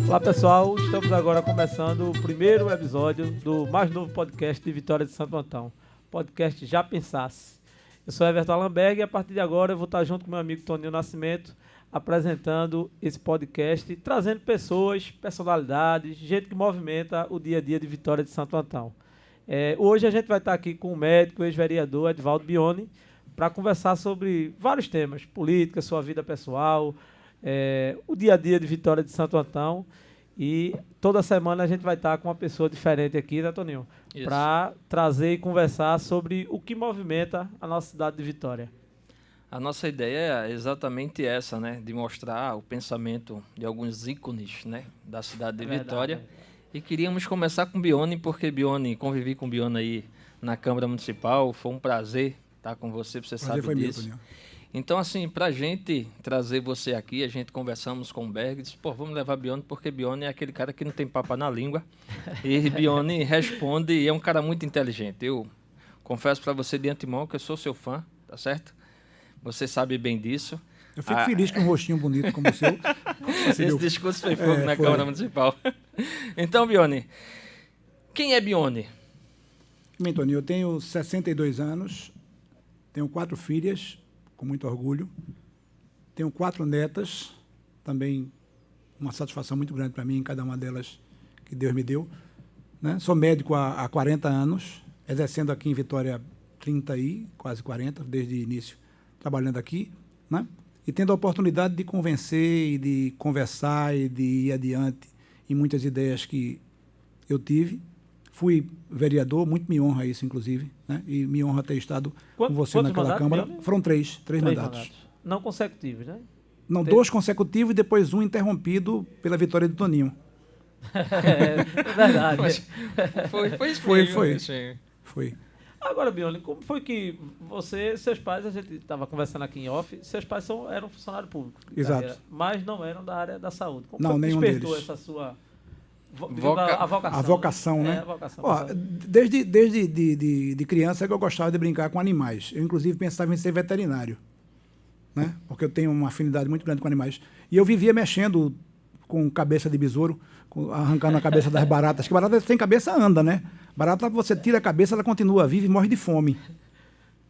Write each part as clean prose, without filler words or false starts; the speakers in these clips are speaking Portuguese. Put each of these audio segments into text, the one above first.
Olá pessoal, estamos agora começando o primeiro episódio do mais novo podcast de Vitória de Santo Antão, podcast Já Pensasse. Eu sou Everton Allenberg e a partir de agora eu vou estar junto com meu amigo Toninho Nascimento apresentando esse podcast, trazendo pessoas, personalidades, gente que movimenta o dia a dia de Vitória de Santo Antão. Hoje a gente vai estar aqui com o médico, ex-vereador Edvaldo Bione, para conversar sobre vários temas, política, sua vida pessoal, o dia a dia de Vitória de Santo Antão. E toda semana a gente vai estar com uma pessoa diferente aqui, né, Toninho? Para trazer e conversar sobre o que movimenta a nossa cidade de Vitória. A nossa ideia é exatamente essa, né? De mostrar o pensamento de alguns ícones, né, da cidade de Vitória. E queríamos começar com Bione, porque convivi com Bione aí na Câmara Municipal. Foi um prazer estar com você, você sabe disso. Meu, então, assim, para a gente trazer você aqui, a gente conversamos com o Berg, disse, vamos levar Bione, porque Bione é aquele cara que não tem papo na língua. E Bione responde e é um cara muito inteligente. Eu confesso para você de antemão que eu sou seu fã, tá certo? Você sabe bem disso. Eu fico feliz com um rostinho bonito como o seu. Esse discurso foi fogo na Câmara Municipal. Então, Bione, quem é Bione? Bem, Toninho, eu tenho 62 anos, tenho 4 filhas, com muito orgulho. Tenho 4 netas, também uma satisfação muito grande para mim em cada uma delas que Deus me deu. Né? Sou médico há 40 anos, exercendo aqui em Vitória quase 40, desde o início, trabalhando aqui. Né? E tendo a oportunidade de convencer e de conversar e de ir adiante em muitas ideias que eu tive. Fui vereador, muito me honra isso, inclusive, né? E me honra ter estado com você naquela Câmara. Foram três mandatos. Não consecutivos, né? Não, 2 consecutivos e depois um interrompido pela vitória do Toninho. É verdade. Foi. Agora, Bione, como foi que seus pais, a gente estava conversando aqui em off, seus pais eram funcionários públicos. Exato. Carreira, mas não eram da área da saúde. Como não, foi que nenhum despertou deles. essa sua... A vocação, né? A vocação. Desde de criança que eu gostava de brincar com animais. Eu, inclusive, pensava em ser veterinário, né? Porque eu tenho uma afinidade muito grande com animais. E eu vivia mexendo com cabeça de besouro, arrancando a cabeça das baratas. Que barata sem cabeça anda, né? Barata, você tira a cabeça, ela continua viva e morre de fome.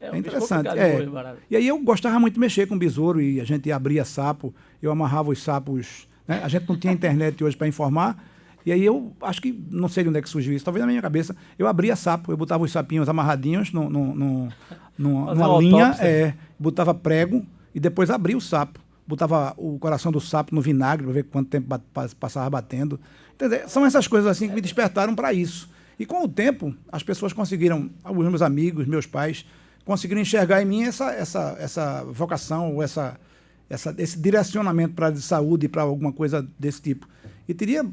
É interessante. E aí eu gostava muito de mexer com besouro e a gente abria sapo, eu amarrava os sapos, né? A gente não tinha internet hoje para informar. E aí eu acho que, não sei de onde é que surgiu isso, talvez na minha cabeça, eu abria sapo, eu botava os sapinhos amarradinhos numa linha, botava prego e depois abria o sapo. Botava o coração do sapo no vinagre para ver quanto tempo passava batendo. Entendeu? São essas coisas assim que me despertaram para isso. E com o tempo, as pessoas conseguiram, os meus amigos, meus pais, conseguiram enxergar em mim essa vocação, ou esse direcionamento para a saúde, para alguma coisa desse tipo. E teria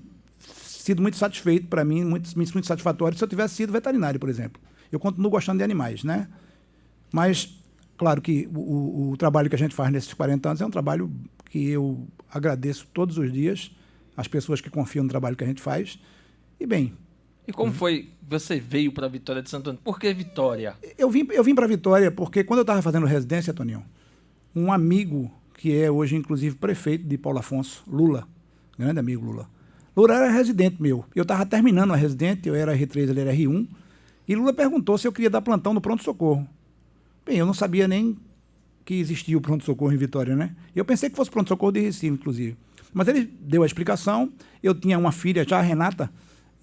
sido muito satisfeito para mim, muito satisfatório se eu tivesse sido veterinário, por exemplo. Eu continuo gostando de animais, né? Mas, claro que o trabalho que a gente faz nesses 40 anos é um trabalho que eu agradeço todos os dias, as pessoas que confiam no trabalho que a gente faz. E, bem... E como foi que você veio para Vitória de Santo Antão? Por que Vitória? Eu vim para Vitória porque, quando eu estava fazendo residência, Toninho, um amigo, que é hoje, inclusive, prefeito de Paulo Afonso, Lula, grande amigo Lula, Lula era residente meu. Eu estava terminando a residente, eu era R3, ele era R1, e Lula perguntou se eu queria dar plantão no pronto-socorro. Bem, eu não sabia nem que existia o pronto-socorro em Vitória, né? Eu pensei que fosse pronto-socorro de Recife, inclusive. Mas ele deu a explicação, eu tinha uma filha já, a Renata,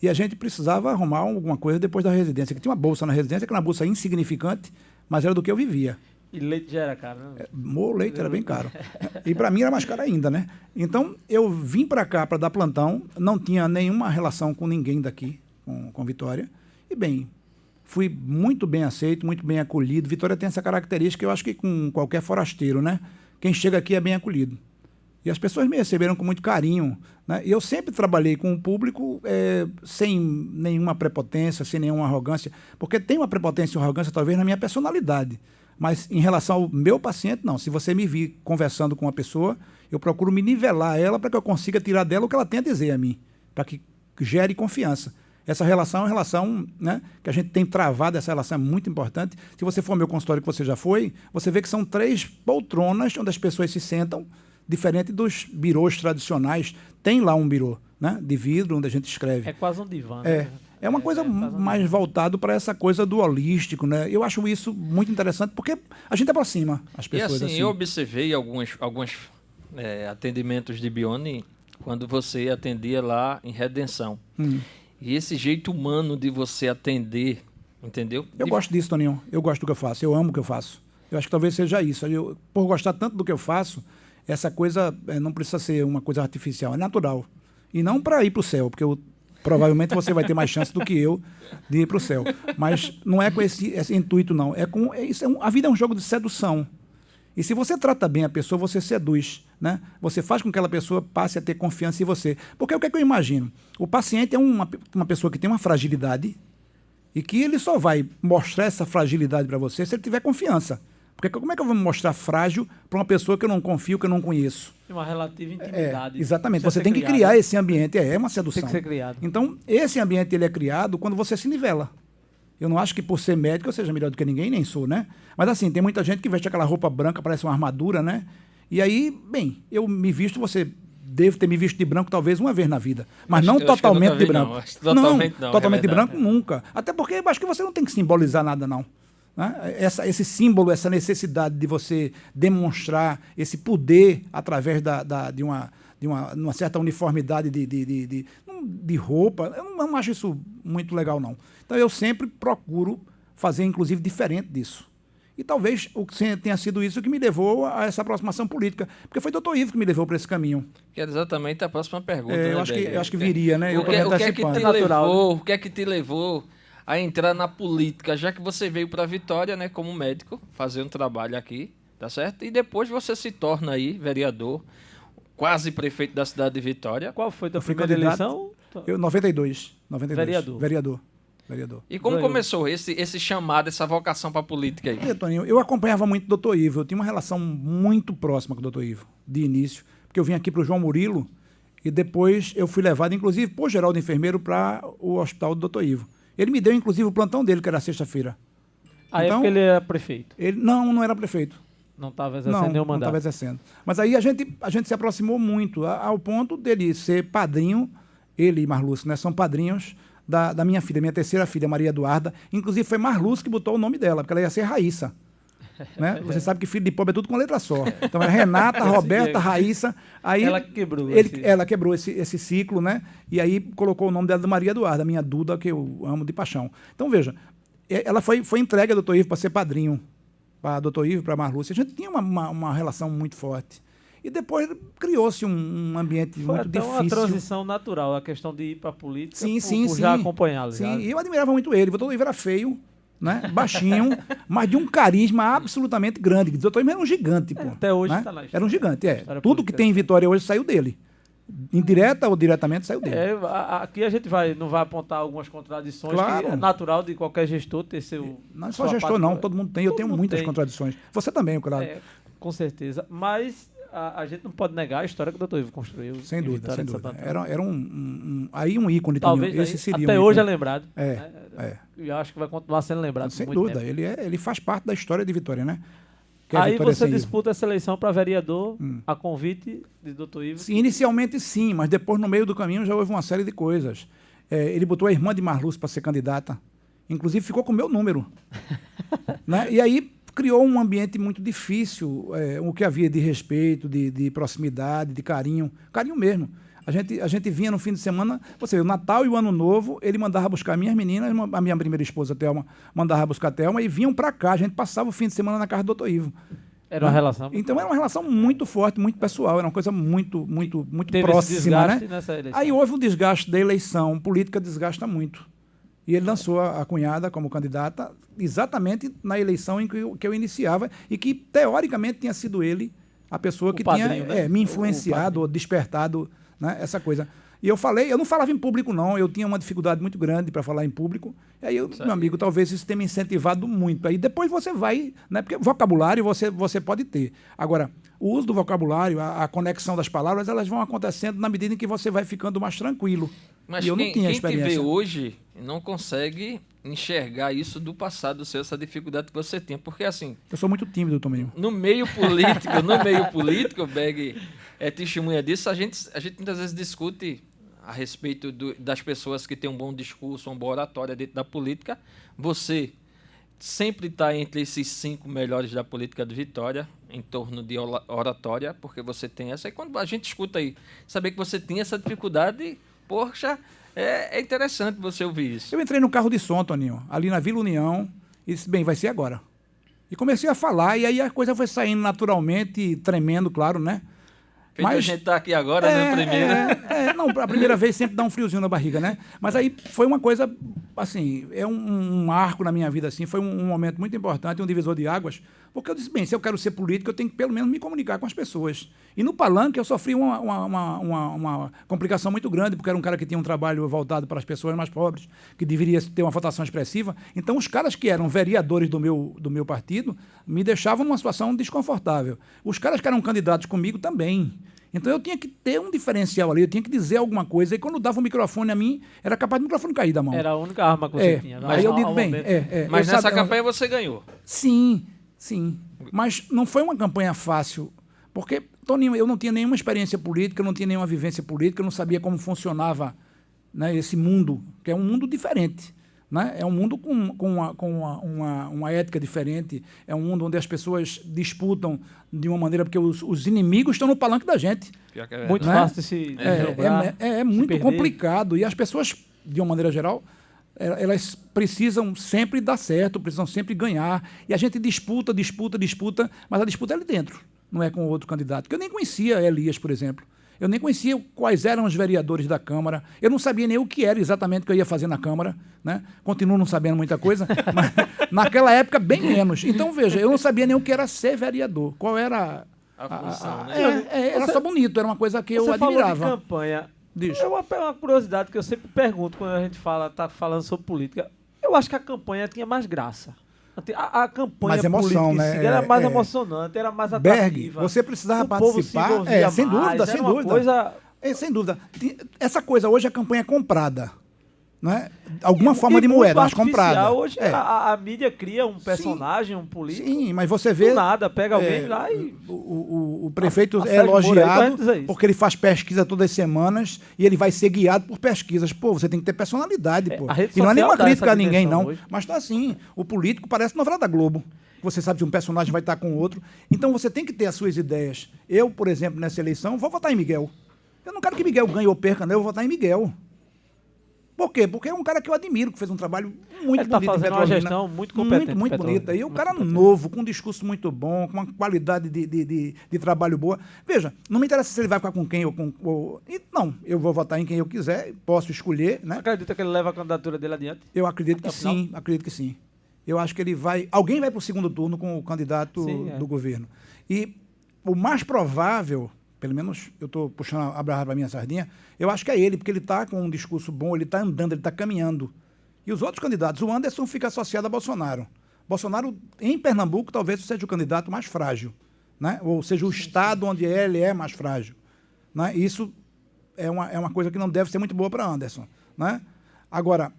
e a gente precisava arrumar alguma coisa depois da residência, que tinha uma bolsa na residência, que era uma bolsa insignificante, mas era do que eu vivia. E leite já era caro, né? O leite era bem caro. E para mim era mais caro ainda, né? Então, eu vim para cá para dar plantão, não tinha nenhuma relação com ninguém daqui, com Vitória. E, bem, fui muito bem aceito, muito bem acolhido. Vitória tem essa característica, eu acho que com qualquer forasteiro, né? Quem chega aqui é bem acolhido. E as pessoas me receberam com muito carinho, né? E eu sempre trabalhei com o público sem nenhuma prepotência, sem nenhuma arrogância, porque tem uma prepotência e arrogância talvez na minha personalidade, mas em relação ao meu paciente, não. Se você me vir conversando com uma pessoa, eu procuro me nivelar ela para que eu consiga tirar dela o que ela tem a dizer a mim, para que gere confiança. Essa relação é uma relação, né, que a gente tem travado, essa relação é muito importante. Se você for ao meu consultório, que você já foi, você vê que são 3 poltronas onde as pessoas se sentam, diferente dos birôs tradicionais. Tem lá um birô, né, de vidro, onde a gente escreve. É quase um divã. É uma coisa mais voltado para essa coisa do holístico, né? Eu acho isso muito interessante, porque a gente aproxima as pessoas. E assim, eu observei alguns atendimentos de Bione quando você atendia lá em Redenção. E esse jeito humano de você atender, entendeu? Eu gosto disso, Toninho. Eu gosto do que eu faço. Eu amo o que eu faço. Eu acho que talvez seja isso. Por gostar tanto do que eu faço, essa coisa não precisa ser uma coisa artificial, é natural. E não para ir para o céu, porque provavelmente você vai ter mais chance do que eu de ir para o céu. Mas não é com esse intuito, não. A vida é um jogo de sedução. E se você trata bem a pessoa, você seduz, né? Você faz com que aquela pessoa passe a ter confiança em você. Porque o que é que eu imagino? O paciente é uma pessoa que tem uma fragilidade e que ele só vai mostrar essa fragilidade para você se ele tiver confiança. Porque como é que eu vou me mostrar frágil para uma pessoa que eu não confio, que eu não conheço? Tem uma relativa intimidade. Exatamente. Você tem que criar esse ambiente. É uma sedução. Tem que ser criado. Então, esse ambiente ele é criado quando você se nivela. Eu não acho que por ser médico eu seja melhor do que ninguém, nem sou, né? Mas assim, tem muita gente que veste aquela roupa branca, parece uma armadura, né? E aí, bem, eu me visto, você deve ter me visto de branco talvez uma vez na vida. Mas não totalmente de branco. Não, totalmente de branco nunca. Até porque eu acho que você não tem que simbolizar nada, não. Né? Esse símbolo, essa necessidade de você demonstrar esse poder através de uma certa uniformidade de roupa, eu não acho isso muito legal, não. Então eu sempre procuro fazer, inclusive, diferente disso. E talvez tenha sido isso que me levou a essa aproximação política, porque foi o Dr. Ivo que me levou para esse caminho. Que era exatamente a próxima pergunta. Eu acho que viria, né? O que é que te levou a entrar na política, já que você veio para Vitória, né, como médico, fazer um trabalho aqui, tá certo? E depois você se torna aí vereador, quase prefeito da cidade de Vitória. Qual foi a tua primeira eleição? 92. Vereador. E como começou esse chamado, essa vocação para a política aí? Toninho, eu acompanhava muito o Dr. Ivo, eu tinha uma relação muito próxima com o Dr. Ivo, de início, porque eu vim aqui para o João Murilo e depois eu fui levado, inclusive, por Geraldo Enfermeiro para o hospital do Dr. Ivo. Ele me deu, inclusive, o plantão dele, que era sexta-feira. Aí então, é porque ele era prefeito? Não era prefeito. Não estava exercendo nenhum mandato? Não estava exercendo. Mas aí a gente se aproximou muito, ao ponto dele ser padrinho, ele e Marlúcio, né, são padrinhos da minha filha, minha terceira filha, Maria Eduarda. Inclusive foi Marlúcio que botou o nome dela, porque ela ia ser Raíssa. Né? Você sabe que filho de pobre é tudo com letra só. Então era Renata, Roberta, Raíssa. Aí ela quebrou ela quebrou esse ciclo, né? E aí colocou o nome dela de Maria Eduarda, minha Duda, que eu amo de paixão. Então veja, ela foi entregue a Dr. Ivo para ser padrinho, para Dr. Ivo e para Marlúcia. A gente tinha uma relação muito forte. E depois criou-se um ambiente muito difícil. Foi uma transição natural, a questão de ir para a política, sim, já acompanhá-lo. Sim, e eu admirava muito ele. O Dr. Ivo era feio, né? Baixinho, mas de um carisma absolutamente grande. O Dr. Ivo era um gigante, pô. Até hoje está lá. Era um gigante, Tudo que tem em Vitória hoje saiu dele. Indireta ou diretamente saiu dele. Aqui a gente não vai apontar algumas contradições, claro. Que é natural de qualquer gestor ter seu... Não é só gestor, não. Todo mundo tem. Eu tenho muitas contradições. Você também, claro. Com certeza. Mas a gente não pode negar a história que o Dr. Ivo construiu. Sem dúvida. Era um ícone. Talvez esse seria até hoje é lembrado. Eu acho que vai continuar sendo lembrado. Sem dúvida. Ele faz parte da história de Vitória, né? Aí você disputa essa eleição para vereador a convite de Dr. Ivo? Sim, inicialmente sim, mas depois no meio do caminho já houve uma série de coisas. Ele botou a irmã de Marlúcio para ser candidata. Inclusive ficou com o meu número. Né? E aí criou um ambiente muito difícil, o que havia de respeito, de proximidade, de carinho. Carinho mesmo. A gente vinha no fim de semana, você vê, o Natal e o Ano Novo, ele mandava buscar minhas meninas, a minha primeira esposa, Thelma, mandava buscar a Thelma e vinham para cá. A gente passava o fim de semana na casa do Dr. Ivo. Era uma relação? Então era uma relação muito forte, muito pessoal, era uma coisa muito próxima, né? Aí houve um desgaste da eleição, política desgasta muito. E ele lançou a cunhada como candidata exatamente na eleição em que eu iniciava e que, teoricamente, tinha sido ele a pessoa que padrinho, tinha né? me influenciado ou despertado, né, essa coisa. E eu não falava em público não, eu tinha uma dificuldade muito grande para falar em público, e aí, meu amigo, talvez isso tenha me incentivado muito. Aí depois você vai, né, porque vocabulário você pode ter. Agora, o uso do vocabulário, a conexão das palavras, elas vão acontecendo na medida em que você vai ficando mais tranquilo. Mas e eu não tinha experiência. Quem te vê hoje não consegue enxergar isso do passado seu, essa dificuldade que você tem, porque assim... Eu sou muito tímido, Tominho. No meio político, o Beg é testemunha disso, a gente muitas vezes discute a respeito das pessoas que têm um bom discurso, uma boa oratória dentro da política. Você sempre está entre esses 5 melhores da política de Vitória, em torno de oratória, porque você tem essa. E quando a gente escuta aí, saber que você tem essa dificuldade, poxa, é interessante você ouvir isso. Eu entrei no carro de som, Toninho, ali na Vila União, e disse, bem, vai ser agora. E comecei a falar, e aí a coisa foi saindo naturalmente, tremendo, claro, né? Mas a gente está aqui agora, né, primeiro. Não, a primeira vez sempre dá um friozinho na barriga, né? Mas aí foi uma coisa, assim, é um marco na minha vida, assim, foi um momento muito importante, um divisor de águas, porque eu disse, bem, se eu quero ser político, eu tenho que pelo menos me comunicar com as pessoas. E no Palanque eu sofri uma complicação muito grande, porque era um cara que tinha um trabalho voltado para as pessoas mais pobres, que deveria ter uma votação expressiva. Então os caras que eram vereadores do meu partido me deixavam numa situação desconfortável. Os caras que eram candidatos comigo também. Então eu tinha que ter um diferencial ali, eu tinha que dizer alguma coisa, e quando dava o microfone a mim, era capaz do microfone cair da mão. Era a única arma que você tinha. Aí eu digo, bem... Mas nessa campanha você ganhou. Sim. Mas não foi uma campanha fácil, porque, Toninho, eu não tinha nenhuma experiência política, eu não tinha nenhuma vivência política, eu não sabia como funcionava, né, esse mundo, que é um mundo diferente. Né? É um mundo com uma ética diferente, é um mundo onde as pessoas disputam de uma maneira, porque os inimigos estão no palanque da gente. Muito fácil de se derrubar, é muito complicado, e as pessoas, de uma maneira geral, elas precisam sempre dar certo, precisam sempre ganhar, e a gente disputa, mas a disputa é ali dentro, não é com o outro candidato, porque eu nem conhecia Elias, por exemplo. Eu nem conhecia quais eram os vereadores da Câmara. Eu não sabia nem o que era exatamente que eu ia fazer na Câmara. Né? Continuo não sabendo muita coisa, mas naquela época, bem menos. Então, veja, eu não sabia nem o que era ser vereador. Qual era a função, né? Era só bonito, era uma coisa que eu admirava. Falou de campanha. É uma curiosidade que eu sempre pergunto quando a gente está falando sobre política. Eu acho que a campanha tinha mais graça. A campanha mais emoção, política né? Era mais emocionante, era mais atrativa. Berg, você precisava participar. Sem dúvida, sem dúvida. Sem dúvida. Essa coisa, hoje a campanha é comprada. Né? Alguma forma de moeda, mas comprada. Hoje a mídia cria um personagem, um político. Sim, mas você vê... Do nada, pega alguém lá e... O prefeito é elogiado porque ele faz pesquisa todas as semanas e ele vai ser guiado por pesquisas. Pô, você tem que ter personalidade, pô. E não é nenhuma crítica a ninguém, não. Hoje. Mas tá assim, o político parece novela da Globo. Você sabe que um personagem vai estar com o outro. Então você tem que ter as suas ideias. Eu, por exemplo, nessa eleição, vou votar em Miguel. Eu não quero que Miguel ganhe ou perca, não. Eu vou votar em Miguel. Por quê? Porque é um cara que eu admiro, que fez um trabalho muito bonito. Ele está fazendo uma gestão muito competente. Muito bonita. E o cara novo, com um discurso muito bom, com uma qualidade de trabalho boa. Veja, não me interessa se ele vai ficar com quem ou com... Não, eu vou votar em quem eu quiser, posso escolher. Né? Acredita que ele leva a candidatura dele adiante? Eu acredito que sim, acredito que sim. Eu acho que ele vai... Alguém vai para o segundo turno com o candidato do governo. E o mais provável... Pelo menos eu estou puxando a brasa para a minha sardinha, eu acho que é ele, porque ele está com um discurso bom, ele está andando, ele está caminhando. E os outros candidatos, o Anderson fica associado a Bolsonaro. Bolsonaro, em Pernambuco, talvez seja o candidato mais frágil, né? Ou seja, o estado onde ele é mais frágil. Né? Isso é uma coisa que não deve ser muito boa para Anderson. Né? Agora,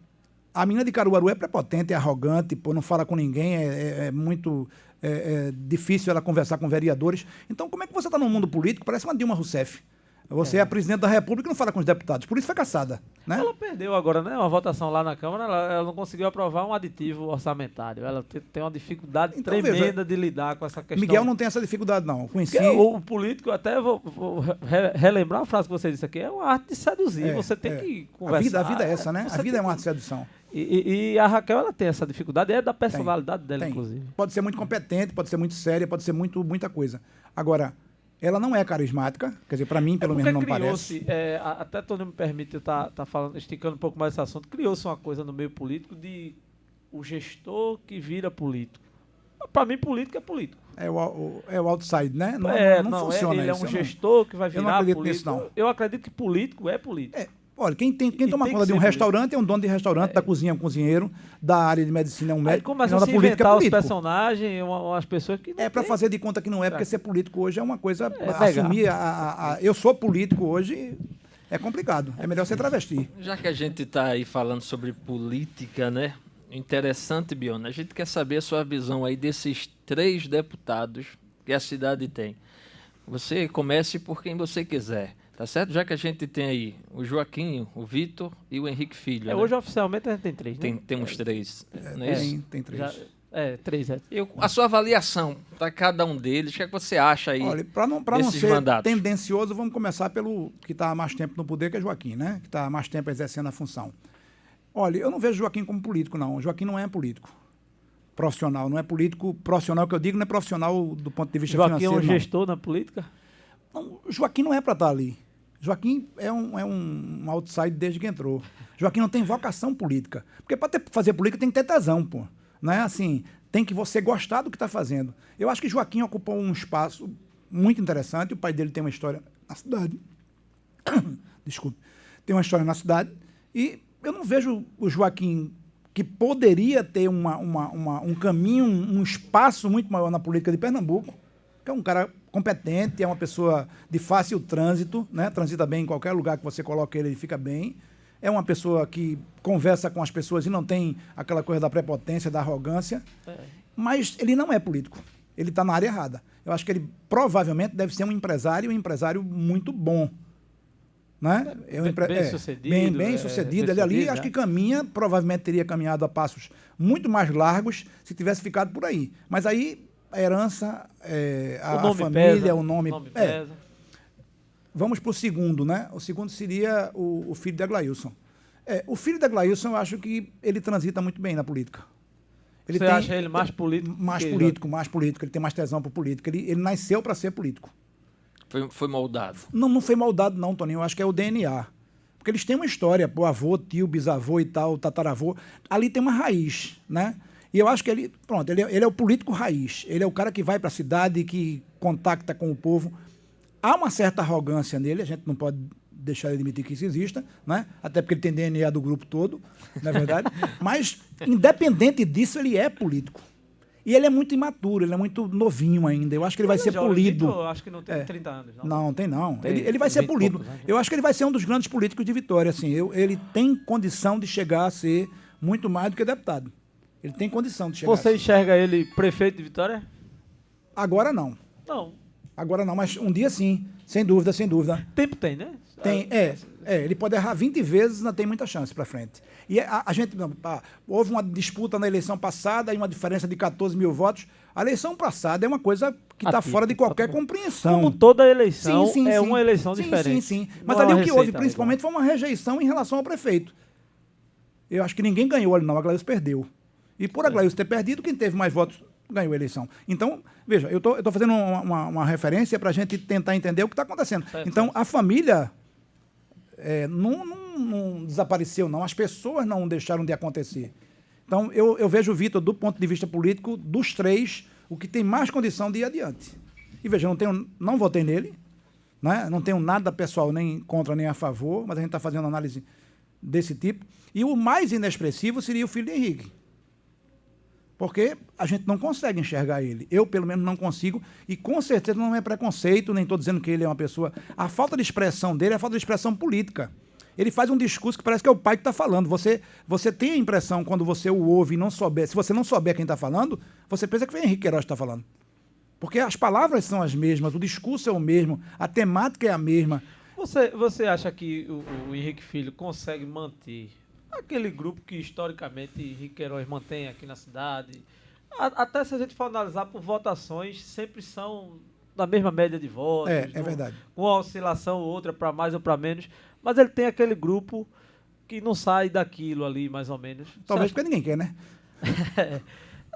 a menina de Caruaru é prepotente, é arrogante, pô, não fala com ninguém, é muito... É difícil ela conversar com vereadores. Então, como é que você está no mundo político? Parece uma Dilma Rousseff. Você é a presidente da República e não fala com os deputados. Por isso foi caçada. Né? Ela perdeu agora, né? Uma votação lá na Câmara, ela não conseguiu aprovar um aditivo orçamentário. Ela tem uma dificuldade então, tremenda de lidar com essa questão. Miguel não tem essa dificuldade, não. Conheci... O político, até vou relembrar a frase que você disse aqui, é uma arte de seduzir. Você tem que conversar. A vida é essa, né? A vida é uma arte de sedução. E a Raquel, ela tem essa dificuldade, é da personalidade dela, inclusive. Pode ser muito competente, pode ser muito séria, pode ser muita coisa. Agora, ela não é carismática, quer dizer, para mim, pelo menos, não parece. Até Tony me permite eu estar falando, esticando um pouco mais esse assunto, criou-se uma coisa no meio político de o gestor que vira político. Para mim, político é político. É o outside, né? Não funciona ele isso. É um gestor que vai virar eu não acredito político. nisso, não. Eu acredito que político é político. Olha, quem toma conta de um restaurante é um dono de restaurante, da cozinha é um cozinheiro, da área de medicina é um médico. Aí começam a se inventar os personagens, umas pessoas que não para fazer de conta que não é, porque ser político hoje é uma coisa... assumir eu sou político hoje é complicado. É melhor ser travesti. Já que a gente está aí falando sobre política, né? Interessante, Biona. A gente quer saber a sua visão aí desses 3 deputados que a cidade tem. Você comece por quem você quiser. Tá certo? Já que a gente tem aí o Joaquim, o Vitor e o Henrique Filho. Né? Hoje, oficialmente, a gente tem 3, né? Tem uns 3, não é isso? Tem 3. 3, é. A sua avaliação para cada um deles, o que é que você acha aí? Olha, para não ser mandatos? tendencioso, vamos começar pelo que está há mais tempo no poder, que é Joaquim, né? Que está há mais tempo exercendo a função. Olha, eu não vejo Joaquim como político, não. Joaquim não é político profissional, não é político profissional, que eu digo, não é profissional do ponto de vista financeiro. Joaquim é um gestor na política? Não, Joaquim não é para estar ali. Joaquim é um outside desde que entrou. Joaquim não tem vocação política. Porque para fazer política tem que ter tesão, pô. Não é assim, tem que você gostar do que está fazendo. Eu acho que Joaquim ocupou um espaço muito interessante. O pai dele tem uma história na cidade. Desculpe. Tem uma história na cidade. E eu não vejo o Joaquim, que poderia ter um caminho, um espaço muito maior na política de Pernambuco, que é um cara competente, é uma pessoa de fácil trânsito, né? Transita bem em qualquer lugar que você coloque ele fica bem. É uma pessoa que conversa com as pessoas e não tem aquela coisa da prepotência, da arrogância. Mas ele não é político. Ele está na área errada. Eu acho que ele provavelmente deve ser um empresário muito bom. Né? Bem-sucedido. Bem-sucedido. Ele ali, acho que provavelmente teria caminhado a passos muito mais largos se tivesse ficado por aí. Mas aí a herança, a família, pesa, o nome pesa. Vamos para o segundo, né? O segundo seria o filho de Aglailson. O filho de Aglailson, eu acho que ele transita muito bem na política. Você acha ele mais político? Mais político. Ele tem mais tesão por política. Ele nasceu para ser político. Foi moldado? Não foi moldado não, Toninho. Eu acho que é o DNA. Porque eles têm uma história, pô, avô, tio, bisavô e tal, tataravô. Ali tem uma raiz, né? E eu acho que ele é o político raiz. Ele é o cara que vai para a cidade, que contacta com o povo. Há uma certa arrogância nele, a gente não pode deixar ele admitir que isso exista, né? Até porque ele tem DNA do grupo todo, não é verdade? Mas, independente disso, ele é político. E ele é muito imaturo, ele é muito novinho ainda. Eu acho que ele vai ser polido. Eu acho que não tem 30 anos. Não, tem não. Ele vai ser polido. Poucos, né? Eu acho que ele vai ser um dos grandes políticos de Vitória. Assim. Ele tem condição de chegar a ser muito mais do que deputado. Ele tem condição de chegar Você enxerga ele prefeito de Vitória? Agora não. Não. Agora não, mas um dia sim. Sem dúvida, sem dúvida. Tempo tem, né? Tem, ele pode errar 20 vezes, ainda tem muita chance para frente. E a gente, houve uma disputa na eleição passada, e uma diferença de 14 mil votos. A eleição passada é uma coisa que está fora de qualquer compreensão. Como toda eleição, uma eleição diferente. Sim. Mas ali o que houve, principalmente, foi uma rejeição em relação ao prefeito. Eu acho que ninguém ganhou ali, não. A Aglailson perdeu. E por Aglailson ter perdido, quem teve mais votos ganhou a eleição. Então, veja, eu tô fazendo uma referência para a gente tentar entender o que está acontecendo. Então, a família não desapareceu, não. As pessoas não deixaram de acontecer. Então, eu vejo o Vitor, do ponto de vista político, dos 3, o que tem mais condição de ir adiante. E veja, não votei nele, né? Não tenho nada pessoal nem contra nem a favor, mas a gente está fazendo análise desse tipo. E o mais inexpressivo seria o filho de Henrique. Porque a gente não consegue enxergar ele. Eu, pelo menos, não consigo. E, com certeza, não é preconceito, nem estou dizendo que ele é uma pessoa... A falta de expressão dele é a falta de expressão política. Ele faz um discurso que parece que é o pai que está falando. Você tem a impressão, quando você o ouve e não souber... Se você não souber quem está falando, você pensa que foi Henrique Queiroz que está falando. Porque as palavras são as mesmas, o discurso é o mesmo, a temática é a mesma. Você acha que o Henrique Filho consegue manter... aquele grupo que, historicamente, Henrique Queiroz mantém aqui na cidade? Até se a gente for analisar por votações, sempre são da mesma média de votos. É verdade. Com uma oscilação ou outra, para mais ou para menos. Mas ele tem aquele grupo que não sai daquilo ali, mais ou menos. Talvez porque ninguém quer, né?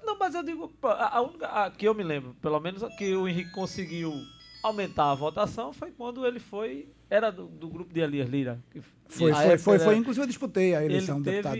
Não, mas eu digo, a única que eu me lembro, pelo menos, que o Henrique conseguiu aumentar a votação foi quando ele era do grupo de Elias Lira. Foi. Inclusive eu disputei a eleição do deputado.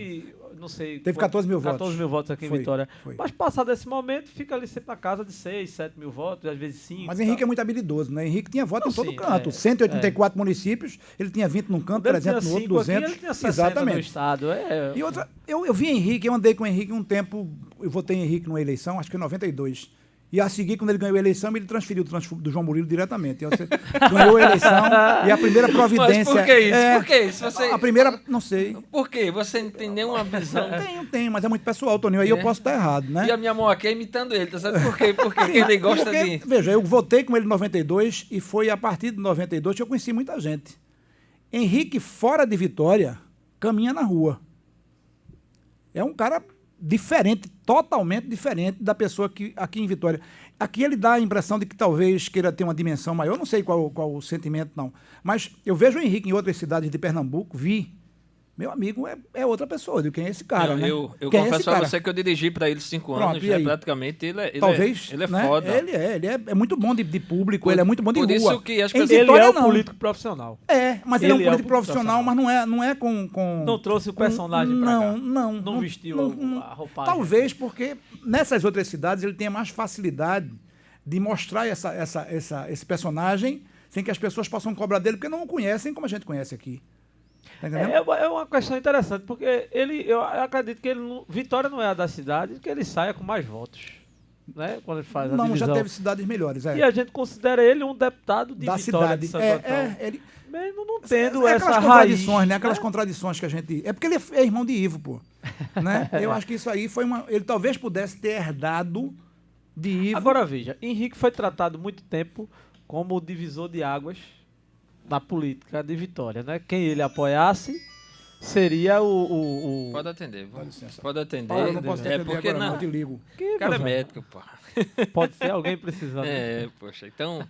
não sei. Teve 14 mil 14 mil votos aqui em Vitória. Foi. Mas passado esse momento, fica ali sempre na casa de 6, 7 mil votos, às vezes 5. Mas Henrique é muito habilidoso, né? Henrique tinha voto Não, em todo sim, canto. 184 municípios, ele tinha 20 num canto, 300 no outro, 200. Aqui, ele tinha 60 exatamente. no estado. E outra, eu vi Henrique, eu andei com o Henrique um tempo, eu votei em Henrique numa eleição, acho que em 92. E a seguir, quando ele ganhou a eleição, ele transferiu do João Murilo diretamente. Então, você ganhou a eleição e a primeira providência... Mas por que isso? Por que isso? Você... A primeira, não sei. Por quê? Você não tem nenhuma visão? Tenho, mas é muito pessoal, Toninho. Aí eu posso estar errado, né? E a minha mão aqui é imitando ele, tá certo? Por quê? Porque ele gosta de... Veja, eu votei com ele em 92 e foi a partir de 92 que eu conheci muita gente. Henrique, fora de Vitória, caminha na rua. É um cara diferente, totalmente diferente da pessoa que aqui em Vitória. Aqui ele dá a impressão de que talvez queira ter uma dimensão maior, eu não sei qual o sentimento, não. Mas eu vejo o Henrique em outras cidades de Pernambuco, meu amigo é outra pessoa. Quem é esse cara, não, né? Eu Quem confesso a você que eu dirigi para ele 5 anos, já praticamente ele talvez, ele é né? foda. Ele é muito bom de público, ele é muito bom de rua. Por isso que as pessoas... Ele é um político profissional. Mas ele é um político profissional, mas não é com... Não trouxe o personagem pra cá. Não vestiu a roupagem. Talvez porque nessas outras cidades ele tenha mais facilidade de mostrar esse personagem sem que as pessoas possam cobrar dele, porque não o conhecem como a gente conhece aqui. Tá entendendo? É uma questão interessante, porque eu acredito que Vitória não é a da cidade, que ele saia com mais votos. Né? Quando ele faz a divisão. Já teve cidades melhores. E a gente considera ele um deputado de da Vitória cidade. de Santo Antão. Ele... Mesmo não tendo essa aquelas contradições, raiz, né? Aquelas contradições que a gente... É porque ele é irmão de Ivo, pô. Né? Eu acho que isso aí foi uma... Ele talvez pudesse ter herdado de Ivo. Agora veja, Henrique foi tratado muito tempo como o divisor de águas da política de Vitória, né? Quem ele apoiasse seria o... Pode atender, licença. pode atender. Eu não posso atender porque agora, não. Eu te ligo. O cara é médico, pô. Pode ser alguém precisando. Poxa, então...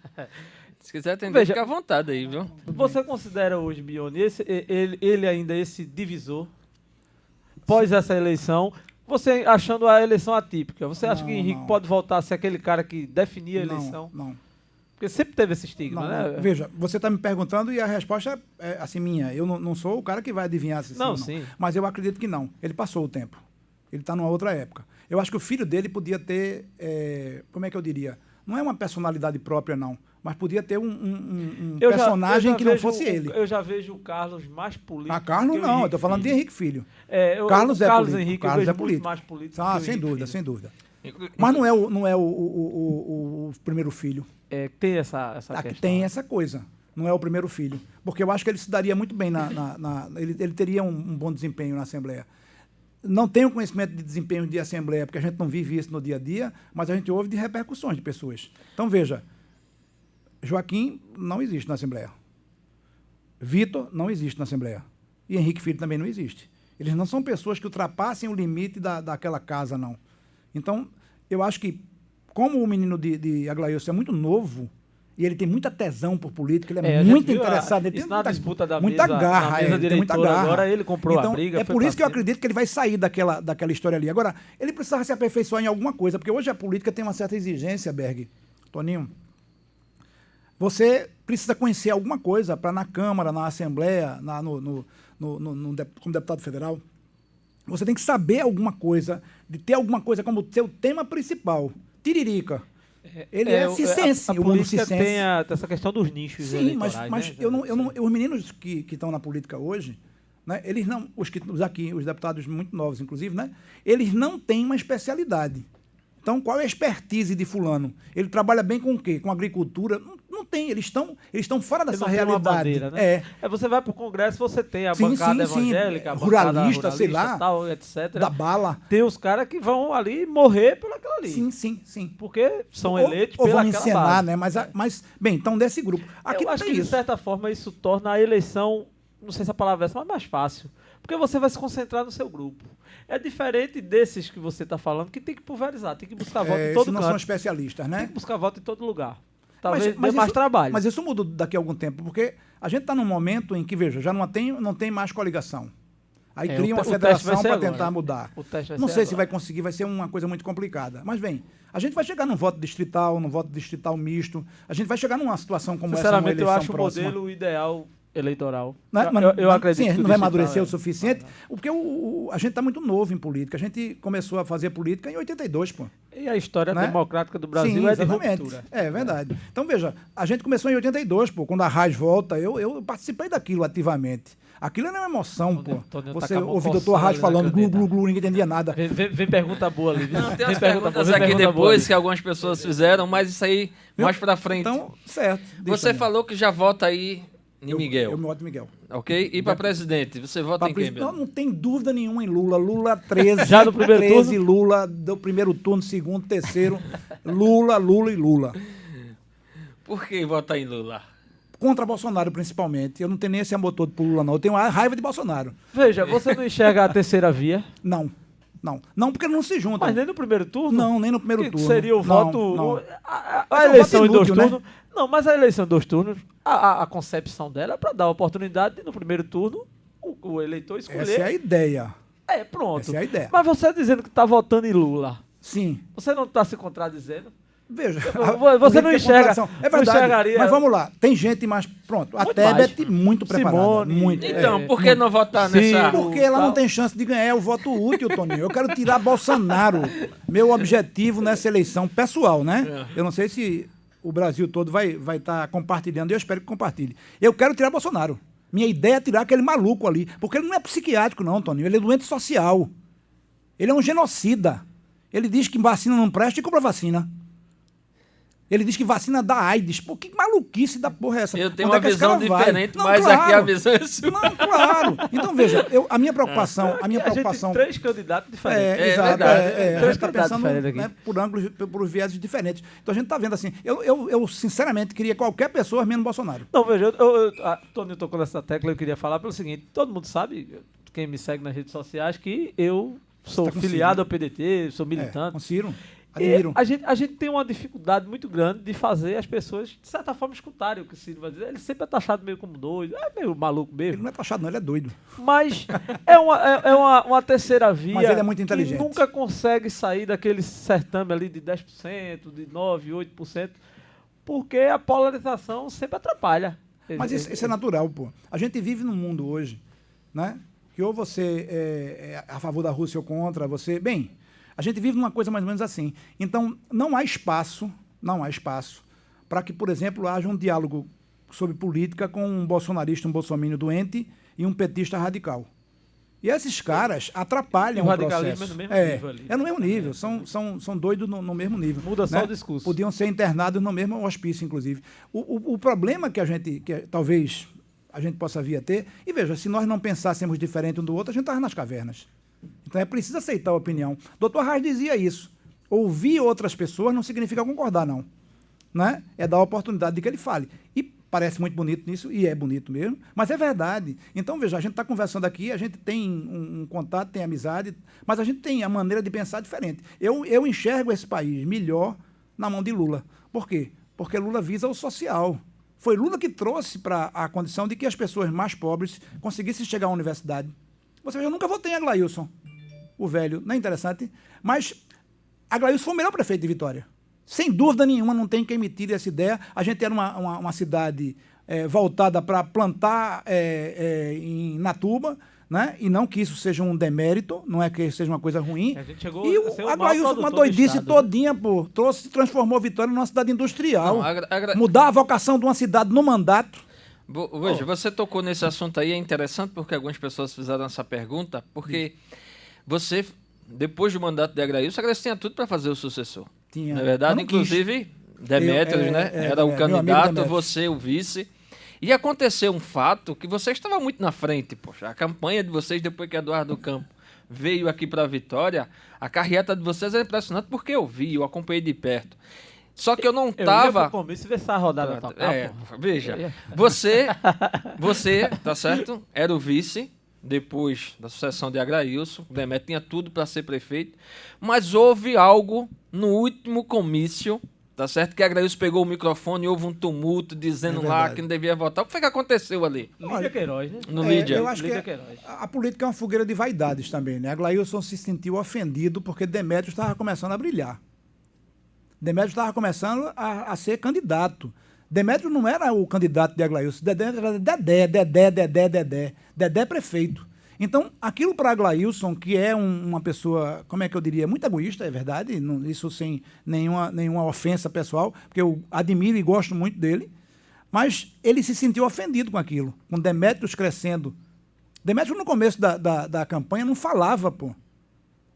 Se quiser atender, Veja, fica à vontade aí, viu? Você considera hoje, Bione, ele ainda esse divisor? Pós essa eleição, você achando a eleição atípica, você acha que Henrique pode voltar a ser aquele cara que definia a eleição? Não. Porque sempre teve esse estigma, né? Veja, você está me perguntando e a resposta é assim minha. Eu não sou o cara que vai adivinhar se não, sim. Sim. Mas eu acredito que não. Ele passou o tempo. Ele está numa outra época. Eu acho que o filho dele podia ter, como é que eu diria? Não é uma personalidade própria, não. Mas podia ter um personagem que não fosse ele. Eu já vejo o Carlos mais político. Carlos não, eu estou falando de Henrique Filho. Carlos é político. Henrique, Carlos é político. Mais político sem dúvida. Mas não é o primeiro filho. Tem essa questão. Tem essa coisa. Não é o primeiro filho. Porque eu acho que ele se daria muito bem ele teria um bom desempenho na Assembleia. Não tenho conhecimento de desempenho de Assembleia, porque a gente não vive isso no dia a dia, mas a gente ouve de repercussões de pessoas. Então, veja, Joaquim não existe na Assembleia. Vitor não existe na Assembleia. E Henrique Filho também não existe. Eles não são pessoas que ultrapassem o limite daquela casa, não. Então, eu acho que, como o menino de Aglailson é muito novo, e ele tem muita tesão por política, ele é muito interessado. Ele tem na disputa da muita mesa, garra. na mesa tem muita garra. Agora ele comprou então, a briga. É por isso que eu acredito que ele vai sair daquela história ali. Agora, ele precisava se aperfeiçoar em alguma coisa, porque hoje a política tem uma certa exigência, Berg. Toninho, você precisa conhecer alguma coisa para na Câmara, na Assembleia, como deputado federal. Você tem que saber alguma coisa, de ter alguma coisa como seu tema principal. Tiririca. Ele é cisense, a política tem essa questão dos nichos. Sim, mas os meninos que estão na política hoje, né, eles não, os deputados muito novos, inclusive, né, eles não têm uma especialidade. Então, qual é a expertise de fulano? Ele trabalha bem com o quê? Com agricultura? Não tem, eles estão fora dessa realidade. Bandeira, né? Você vai para o Congresso, você tem a bancada evangélica, a ruralista, sei lá, tal, etc. Da bala. Tem os caras que vão ali morrer pelaquela ali. Sim. Porque são eleitos pela vão encenar, né? Mas, bem, então desse grupo. Aqui eu acho que, de certa forma, isso torna a eleição, não sei se a palavra é essa, mas mais fácil. Porque você vai se concentrar no seu grupo. É diferente desses que você está falando, que tem que pulverizar, tem que buscar voto em todo canto. Não são especialistas, né? Tem que buscar voto em todo lugar. Talvez dê mais trabalho. Mas isso muda daqui a algum tempo, porque a gente está num momento em que, veja, já não tem mais coligação. Aí cria uma federação para tentar mudar. Não sei se vai conseguir, vai ser uma coisa muito complicada. Mas, bem, a gente vai chegar num voto distrital misto, a gente vai chegar numa situação como essa, numa eleição próxima. Sinceramente, eu acho o modelo ideal eleitoral. Eu acredito sim, que não vai amadurecer o digital suficiente, porque a gente está muito novo em política. A gente começou a fazer política em 82, pô. E a história Né? democrática do Brasil Sim, é de exatamente. ruptura. É verdade. Então, veja, a gente começou em 82, pô, quando a RAS volta, eu participei daquilo ativamente. Aquilo era uma emoção, pô. Antônio Você tá com a mão ouviu o doutor coçando Arras ali na falando glu, caneta. glu, glu, ninguém entendia nada. Vem pergunta boa ali. Não, tem Vem as pergunta perguntas boa, vem aqui pergunta boa depois ali. que algumas pessoas fizeram, mas isso aí mais pra frente. Então, certo. Você falou que já vota aí em Miguel, Eu me voto em Miguel. ok? E pra presidente, você vota em quem, Não, Bione? não tem dúvida nenhuma em Lula. Lula 13. Já no primeiro 13, turno? Lula do primeiro turno, segundo, terceiro. Lula, Lula e Lula. Por que votar em Lula? Contra Bolsonaro, principalmente. Eu não tenho nem esse amor todo por Lula, não. Eu tenho a raiva de Bolsonaro. Veja, você não enxerga a terceira via, Não. Não. Não, porque não se juntam. mas nem no primeiro turno? Não, nem no primeiro Que turno. seria o Não, voto... não. A Mas é um eleição voto em dois inútil, né? turnos... Não, mas a eleição em 2 turnos, a concepção dela é para dar a oportunidade de, no primeiro turno, o eleitor escolher. Essa é a ideia. Pronto. Essa é a ideia. Mas você dizendo que está votando em Lula, Sim. você não está se contradizendo? Veja. Você não enxerga. É não verdade. enxergaria- Mas vamos lá. Tem gente mais. Pronto. A Muito Tebet mais. muito preparada. Simone. Muito. Então, É. por que não votar Sim. nessa... Porque ela não Tal. tem chance de ganhar o voto útil, Toninho. Eu quero tirar Bolsonaro. Meu objetivo nessa eleição pessoal, né? Eu não sei se o Brasil todo vai estar compartilhando, eu espero que compartilhe. Eu quero tirar Bolsonaro. Minha ideia é tirar aquele maluco ali. Porque ele não é psiquiátrico, não, Toninho. Ele é doente social. Ele é um genocida. Ele diz que vacina não presta e compra vacina. Ele diz que vacina dá AIDS. Pô, que maluquice da porra é essa? Eu tenho Onde uma é que esse visão cara vai? diferente, Não, mas claro. aqui a visão é sua. Não, claro. Então, veja, a minha preocupação... A minha A gente preocupação tem 3 candidatos diferentes. É exato. verdade. A Três gente está candidatos pensando, diferentes aqui. né, por ângulos, por vieses diferentes. Então a gente está vendo assim. Eu sinceramente queria qualquer pessoa menos Bolsonaro. Não, veja, a Tony tocou nessa tecla, eu queria falar pelo seguinte: todo mundo sabe, quem me segue nas redes sociais, que eu sou tá com filiado Ciro, ao PDT, sou Com militante. Ciro. E Admiro. a gente tem uma dificuldade muito grande de fazer as pessoas, de certa forma, escutarem o que o Ciro vai dizer. Ele sempre é taxado meio como doido, é meio maluco Ele mesmo. não é taxado, não, ele é doido. Mas uma terceira via Mas ele é muito inteligente. que nunca consegue sair daquele certame ali de 10%, de 9%, 8%, porque a polarização sempre atrapalha. Mas isso é natural, pô. A gente vive num mundo hoje, né? Que ou você é a favor da Rússia ou contra, você... Bem, a gente vive numa coisa mais ou menos assim. Então, não há espaço para que, por exemplo, haja um diálogo sobre política com um bolsonarista, um bolsominion doente e um petista radical. E esses caras atrapalham E o o radicalismo processo. é no mesmo nível ali. É no mesmo nível. São doidos no mesmo nível. Muda só né? o discurso. Podiam ser internados no mesmo hospício, inclusive. O problema que talvez a gente possa vir a ter, e veja, se nós não pensássemos diferente um do outro, a gente estava nas cavernas. Então é preciso aceitar a opinião. Dr. Arras dizia isso. Ouvir outras pessoas não significa concordar, não. Né? É dar a oportunidade de que ele fale. E parece muito bonito nisso, e é bonito mesmo, mas é verdade. Então, veja, a gente está conversando aqui, a gente tem um contato, tem amizade, mas a gente tem a maneira de pensar diferente. Eu enxergo esse país melhor na mão de Lula. Por quê? Porque Lula visa o social. Foi Lula que trouxe para a condição de que as pessoas mais pobres conseguissem chegar à universidade. Você veja, eu nunca votei em Aglailson, o velho, não é interessante? Mas Aglailson foi o melhor prefeito de Vitória. Sem dúvida nenhuma, não tem quem me tire essa ideia. A gente era uma cidade voltada para plantar em Natuba, né? E não que isso seja um demérito, não é que seja uma coisa ruim. A gente chegou E a ser o o maior Aglailson, produtor uma do doidice estado, todinha, pô. Transformou Vitória numa cidade industrial. Não, Mudar a vocação de uma cidade no mandato. Veja, você tocou nesse assunto aí, é interessante porque algumas pessoas fizeram essa pergunta, porque você, depois do mandato de Aglailson, tinha tudo para fazer o sucessor. Tinha. Na Mas verdade, não inclusive, Demétrios, né? Era o meu amigo candidato, Demétrios. você o vice. E aconteceu um fato que você estava muito na frente, poxa. A campanha de vocês, depois que Eduardo Campo veio aqui para a Vitória, a carreata de vocês era impressionante porque eu acompanhei de perto. Só que eu não Eu ia tava... pro comício ver essa rodada tocar, pô. Veja, você, tá certo? Era o vice, depois da sucessão de Aglailson, o Demétrio tinha tudo para ser prefeito, mas houve algo no último comício, tá certo? Que Aglailson pegou o microfone e houve um tumulto dizendo lá verdade. que não devia votar. O que foi que aconteceu ali? Lídia Queiroz, né? No Lídia. Eu acho que Lídia Queiroz. a política é uma fogueira de vaidades também, né? Aglailson se sentiu ofendido porque Demétrios estava começando a brilhar. Demétrios estava começando a ser candidato. Demétrio não era o candidato de Aglailson, Dedé era Dedé prefeito. Então, aquilo para Aglailson, que é uma pessoa, como é que eu diria, muito egoísta, é verdade, isso sem nenhuma ofensa pessoal, porque eu admiro e gosto muito dele, mas ele se sentiu ofendido com aquilo, com Demétrios crescendo. Demétrio, no começo da campanha, não falava, pô.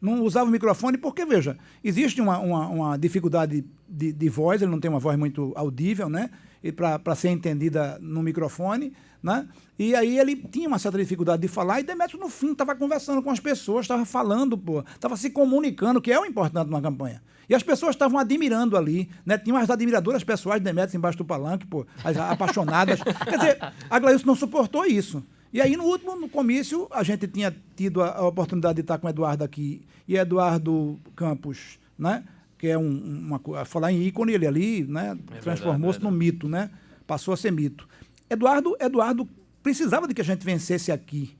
Não usava o microfone, porque, veja, existe uma dificuldade de voz, ele não tem uma voz muito audível, né? E para ser entendida no microfone, né? E aí ele tinha uma certa dificuldade de falar, e Demétrio, no fim, estava conversando com as pessoas, estava falando, pô, estava se comunicando, que é o importante numa campanha. E as pessoas estavam admirando ali, né? Tinham as admiradoras pessoais de Demétrio embaixo do palanque, pô, as apaixonadas. Quer dizer, Aglailson não suportou isso. E aí, no comício, a gente tinha tido a oportunidade de estar com o Eduardo aqui, e Eduardo Campos, né? Que é falar em ícone, ele ali, né? Transformou-se num mito, né? Passou a ser mito. Eduardo precisava de que a gente vencesse aqui,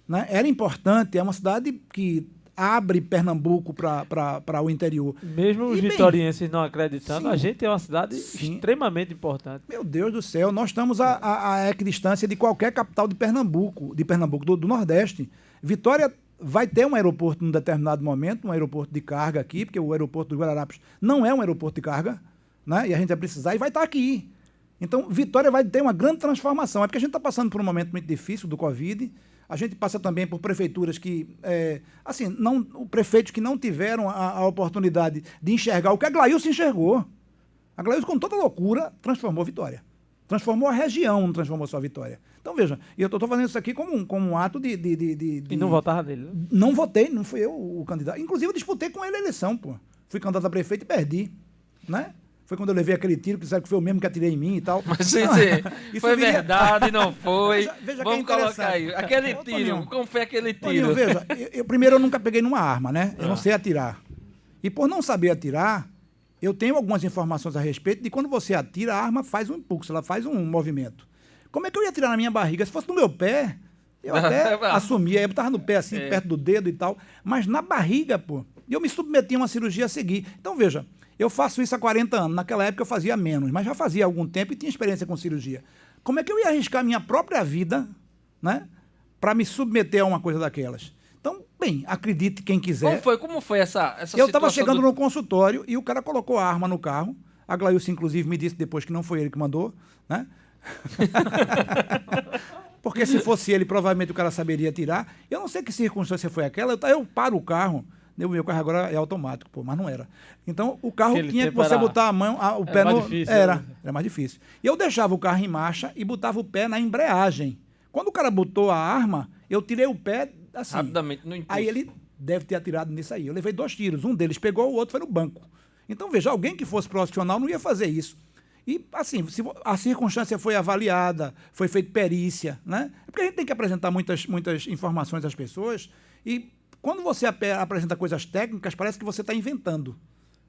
né? Era importante, é uma cidade que abre Pernambuco para o interior. Mesmo os vitorienses não acreditando, sim, a gente é uma cidade, sim, extremamente importante. Meu Deus do céu, nós estamos a equidistância de qualquer capital de Pernambuco, do Nordeste. Vitória vai ter um aeroporto num determinado momento, um aeroporto de carga aqui, porque o aeroporto do Guararapes não é um aeroporto de carga, né? E a gente vai precisar e vai estar aqui. Então, Vitória vai ter uma grande transformação. É porque a gente está passando por um momento muito difícil do Covid. A gente passa também por prefeituras que, prefeitos que não tiveram a oportunidade de enxergar o que Aglailson enxergou. Aglailson, com toda loucura, transformou Vitória. Transformou a região, não transformou só a Vitória. Então, veja, e eu estou fazendo isso aqui como um ato de... E não votava nele, né? Não votei, não fui eu o candidato. Inclusive, eu disputei com ele a eleição, pô. Fui candidato a prefeito e perdi, né? Foi quando eu levei aquele tiro, que disseram que foi eu mesmo que atirei em mim e tal. Mas isso foi verdade, não foi? Veja vamos que é colocar aí. Aquele tiro, Toninho, como foi aquele tiro? Toninho, veja, primeiro eu nunca peguei numa arma, né? Eu não sei atirar. E por não saber atirar, eu tenho algumas informações a respeito de quando você atira, a arma faz um impulso, ela faz um movimento. Como é que eu ia atirar na minha barriga? Se fosse no meu pé, eu até assumia, eu botava no pé assim, perto do dedo e tal, mas na barriga, pô. E eu me submeti a uma cirurgia a seguir. Então, veja, eu faço isso há 40 anos. Naquela época eu fazia menos, mas já fazia há algum tempo e tinha experiência com cirurgia. Como é que eu ia arriscar a minha própria vida, né, para me submeter a uma coisa daquelas? Então, bem, acredite quem quiser. Como foi essa situação? Eu estava chegando no consultório e o cara colocou a arma no carro. A Aglailson, inclusive, me disse depois que não foi ele que mandou, né? Porque se fosse ele, provavelmente o cara saberia atirar. Eu não sei que circunstância foi aquela. Eu paro o carro. O meu carro agora é automático, pô, mas não era. Então, o carro tinha que você botar a mão, o pé no... Difícil, era mais difícil. E eu deixava o carro em marcha e botava o pé na embreagem. Quando o cara botou a arma, eu tirei o pé assim. Rapidamente, no impulso. Aí ele deve ter atirado nisso aí. Eu levei 2 tiros. Um deles pegou, o outro foi no banco. Então, veja, alguém que fosse profissional não ia fazer isso. E, assim, a circunstância foi avaliada, foi feita perícia, né? É porque a gente tem que apresentar muitas informações às pessoas e quando você apresenta coisas técnicas, parece que você está inventando.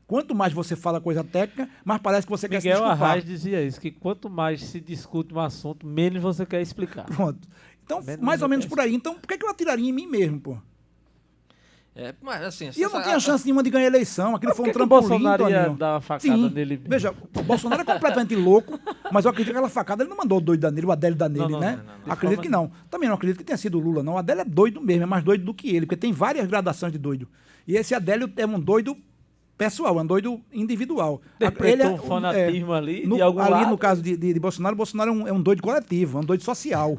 Quanto mais você fala coisa técnica, mais parece que você quer se desculpar. Miguel Arraes dizia isso, que quanto mais se discute um assunto, menos você quer explicar. Pronto. Então, mais ou menos por aí. Então, por que eu atiraria em mim mesmo, pô? Mas assim... E eu não tinha chance nenhuma de ganhar a eleição. Aquilo foi um trampolim, Bolsonaro ia dar uma facada nele? Veja, o Bolsonaro é completamente louco, mas eu acredito que aquela facada ele não mandou o doido Danilo, o Adélio Danilo, né? Não, acredito que não. Também não acredito que tenha sido o Lula, não. O Adélio é doido mesmo, é mais doido do que ele, porque tem várias gradações de doido. E esse Adélio é um doido pessoal, é um doido individual. Ele é um fanatismo ali, de algum lado. Ali, no caso de Bolsonaro, Bolsonaro é um doido coletivo, é um doido social.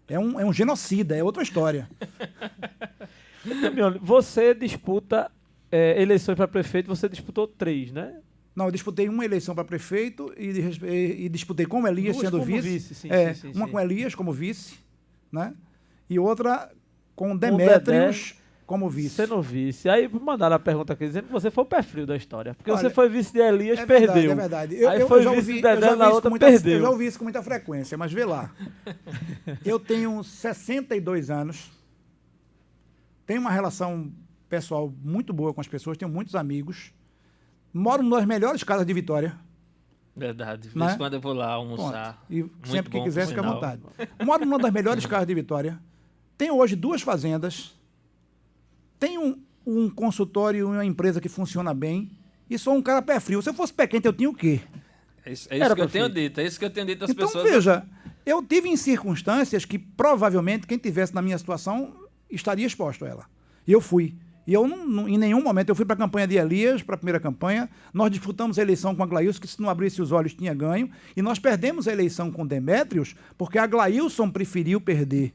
É um genocida, é outra história. Você disputa eleições para prefeito, você disputou 3, né? Não, eu disputei uma eleição para prefeito e disputei com o Elias sendo vice. Sim, uma com Elias como vice, né? E outra com Demétrios como vice. Sendo vice. Aí mandaram a pergunta aqui dizendo que você foi o pé frio da história. Porque você foi vice de Elias, perdeu. É verdade. Aí foi vice de Dedé, na outra perdeu. Eu já ouvi isso com muita frequência, mas vê lá. Eu tenho 62 anos. Tenho uma relação pessoal muito boa com as pessoas, tenho muitos amigos. Moro nas melhores casas de Vitória. Verdade. De né? vez quando eu vou lá almoçar. E sempre que quiser, fica à vontade. Moro numa das melhores casas de Vitória. Tenho hoje 2 fazendas. Tenho um consultório e uma empresa que funciona bem. E sou um cara pé frio. Se eu fosse pé quente, eu tinha o quê? É isso que eu tenho dito. É isso que eu tenho dito às então, pessoas. Veja, eu tive em circunstâncias que provavelmente quem tivesse na minha situação estaria exposto a ela. E eu fui. E eu, em nenhum momento, eu fui para a campanha de Elias, para a primeira campanha, nós disputamos a eleição com a Aglailson, que se não abrisse os olhos tinha ganho, e nós perdemos a eleição com Demétrios, porque a Aglailson preferiu perder.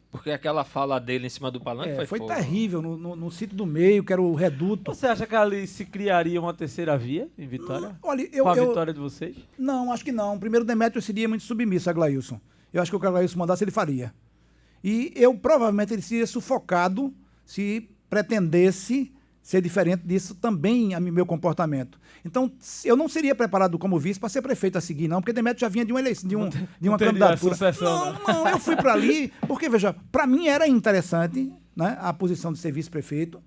Porque aquela fala dele em cima do palanque Foi fogo. terrível, no sítio do meio, que era o reduto. Você acha que ali se criaria uma terceira via em Vitória? Olha, com a vitória de vocês? Não, acho que não. Primeiro, Demétrios seria muito submisso a Aglailson. Eu acho que o que a Aglailson mandasse, ele faria. E provavelmente, ele seria sufocado se pretendesse ser diferente disso também, meu comportamento. Então, eu não seria preparado como vice para ser prefeito a seguir, não, porque Demétrio já vinha de uma eleição, de uma candidatura. Não, eu fui para ali, porque, veja, para mim era interessante, né, a posição de ser vice-prefeito,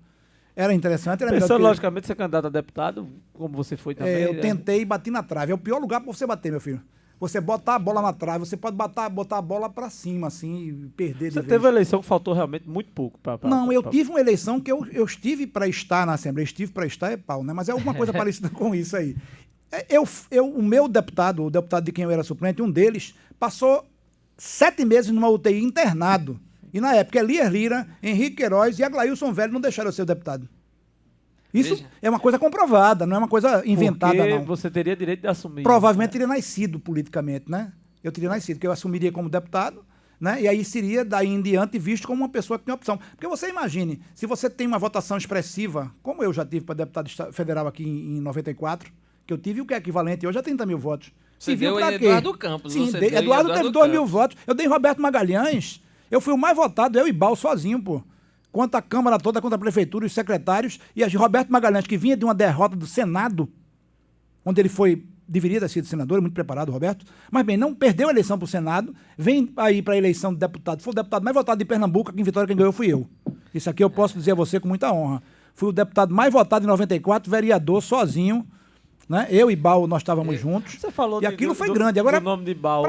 era interessante. Era Pensando, logicamente, ser candidato a deputado, como você foi também. Eu tentei e bati na trave. É o pior lugar para você bater, meu filho. Você botar a bola na trave, você pode botar a bola para cima, assim, e perder de vez. Você teve uma eleição que faltou realmente muito pouco. Eu tive uma eleição que eu estive para estar na Assembleia. Estive para estar é pau, né? Mas é alguma coisa parecida com isso aí. O meu deputado, o deputado de quem eu era suplente, um deles, passou 7 meses numa UTI internado. E na época, Elias Lira, Henrique Queiroz e Aglailson Velho não deixaram eu ser deputado. Isso é uma coisa comprovada, não é uma coisa inventada, porque não. Você teria direito de assumir. Provavelmente teria nascido politicamente, né? Eu teria nascido, porque eu assumiria como deputado, né? E aí seria, daí em diante, visto como uma pessoa que tem opção. Porque você imagine, se você tem uma votação expressiva, como eu já tive para deputado federal aqui em 94, que eu tive o que é equivalente hoje a 30 mil votos. Você deu Eduardo Campos. Sim, Eduardo teve 2 mil votos. Eu dei Roberto Magalhães, eu fui o mais votado, eu e Bal, sozinho, pô. Quanto a Câmara toda, quanto a Prefeitura, os secretários, e a Roberto Magalhães, que vinha de uma derrota do Senado, onde ele deveria ter sido senador, muito preparado, Roberto, mas bem, não perdeu a eleição para o Senado, vem aí para a eleição de deputado, foi o deputado mais votado de Pernambuco, aqui em Vitória, quem ganhou fui eu. Isso aqui eu posso dizer a você com muita honra. Fui o deputado mais votado em 94, vereador, sozinho, né? Eu e Bal, nós estávamos juntos. Você falou e aquilo foi grande. Agora, o nome de Bal.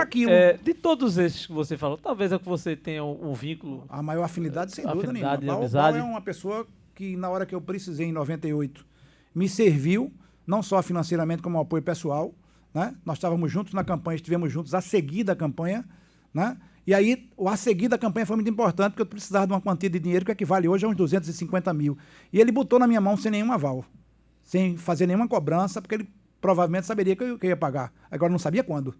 De todos esses que você falou, talvez é que você tenha um vínculo. A maior afinidade, sem dúvida nenhuma. Bal é uma pessoa que, na hora que eu precisei, em 98, me serviu, não só financeiramente, como apoio pessoal. Né? Nós estávamos juntos na campanha, estivemos juntos a seguir da campanha. Né? E aí, a seguir da campanha foi muito importante, porque eu precisava de uma quantia de dinheiro que equivale hoje a uns 250 mil. E ele botou na minha mão sem nenhum aval, sem fazer nenhuma cobrança, porque ele provavelmente saberia que eu ia pagar. Agora não sabia quando.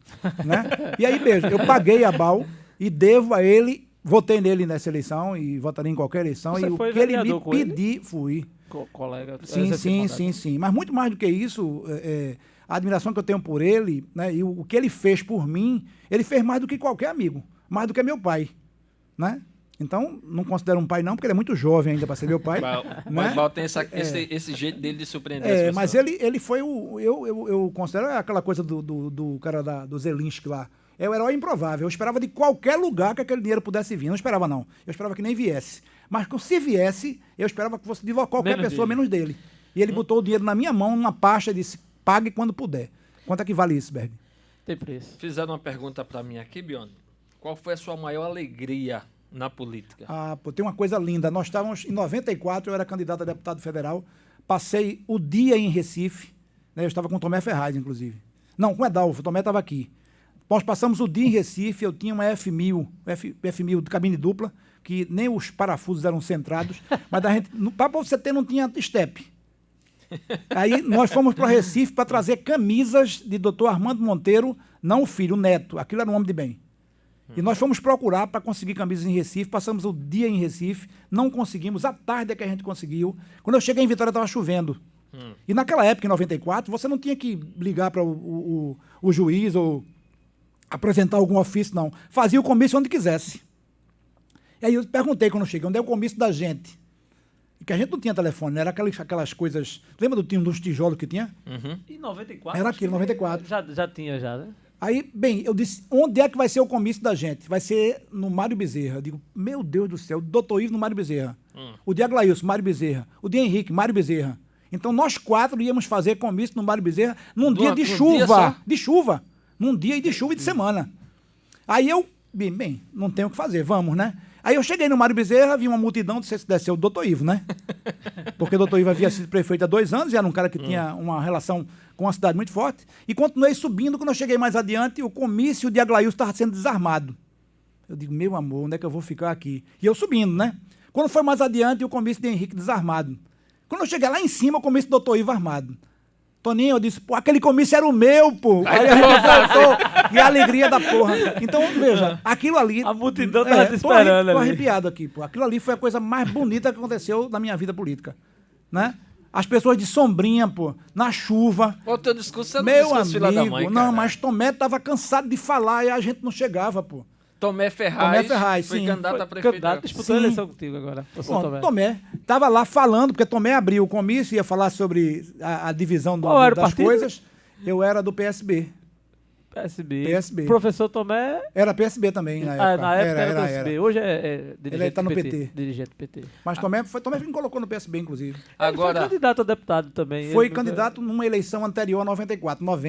Né? E aí, beijo, eu paguei a Bal e devo a ele, votei nele nessa eleição e votarei em qualquer eleição. Você e o que ele me pediu, fui. Colega. Sim. Mas muito mais do que isso, a admiração que eu tenho por ele, né, e o que ele fez por mim, ele fez mais do que qualquer amigo, mais do que meu pai. Né? Então, não considero um pai não, porque ele é muito jovem ainda para ser meu pai. Mas Bal tem esse jeito dele de surpreender as mas ele foi eu considero aquela coisa do cara do Zelinski lá. É o herói improvável. Eu esperava de qualquer lugar que aquele dinheiro pudesse vir. Não esperava, não. Eu esperava que nem viesse. Mas se viesse, eu esperava que fosse de qualquer pessoa, menos dele. E ele botou o dinheiro na minha mão, numa pasta, e disse, pague quando puder. Quanto é que vale isso, Berg? Tem preço. Fizeram uma pergunta para mim aqui, Bione. Qual foi a sua maior alegria na política? Tem uma coisa linda. Nós estávamos, em 94, eu era candidato a deputado federal. Passei o dia em Recife. Né, eu estava com o Tomé Ferraz, inclusive. Não, com o Edalvo. O Tomé estava aqui. Nós passamos o dia em Recife, eu tinha uma F1000 de cabine dupla, que nem os parafusos eram centrados, mas para você ter, não tinha estepe. Aí nós fomos para Recife para trazer camisas de Dr. Armando Monteiro, não o filho, o neto, aquilo era um homem de bem. E nós fomos procurar para conseguir camisas em Recife, passamos o dia em Recife, não conseguimos, à tarde é que a gente conseguiu. Quando eu cheguei em Vitória estava chovendo. E naquela época, em 94, você não tinha que ligar para o juiz ou apresentar algum ofício, não. Fazia o comício onde quisesse. E aí eu perguntei quando eu cheguei, onde é o comício da gente? E que a gente não tinha telefone, era aquelas coisas... Lembra dos tijolos que tinha? Em 94? Era aquilo, 94. Já tinha, né? Aí, bem, eu disse, onde é que vai ser o comício da gente? Vai ser no Mário Bezerra. Eu digo, meu Deus do céu, o doutor Ivo no Mário Bezerra. O de Aglailson, Mário Bezerra. O de Henrique, Mário Bezerra. Então, nós 4 íamos fazer comício no Mário Bezerra num dia de chuva. De chuva. Num dia de chuva e de semana. Aí eu, bem, não tenho o que fazer, vamos, né? Aí eu cheguei no Mário Bezerra, vi uma multidão, não sei se deve ser o doutor Ivo, né? Porque o doutor Ivo havia sido prefeito há 2 anos e era um cara que tinha uma relação com uma cidade muito forte, e continuei subindo. Quando eu cheguei mais adiante, o comício de Aglaílson estava sendo desarmado. Eu digo, meu amor, onde é que eu vou ficar aqui? E eu subindo, né? Quando foi mais adiante, o comício de Henrique desarmado. Quando eu cheguei lá em cima, o comício do Dr. Ivo armado. Toninho, eu disse, pô, aquele comício era o meu, pô. Aí a gente voltou, e a alegria da porra. Então, veja, aquilo ali... A multidão estava te esperando ali. Tô arrepiado aqui, pô. Aquilo ali foi a coisa mais bonita que aconteceu na minha vida política, né? As pessoas de sombrinha, pô, na chuva. O teu discurso era meu discurso filha da mãe, não, cara. mas Tomé tava cansado de falar e a gente não chegava, pô. Tomé Ferraz sim. candidato a prefeito. Candidato disputou a eleição contigo agora. Bom, Tomé estava lá falando, porque Tomé abriu o comício, ia falar sobre a divisão das coisas. Eu era do PSB. PSB. Professor Tomé... Era PSB também, na época. Na época era PSB. Hoje é dirigente Ele está no PT. Dirigente do PT. Mas Tomé que me colocou no PSB, inclusive. Agora, ele foi candidato a deputado também. Foi candidato numa eleição anterior a 90.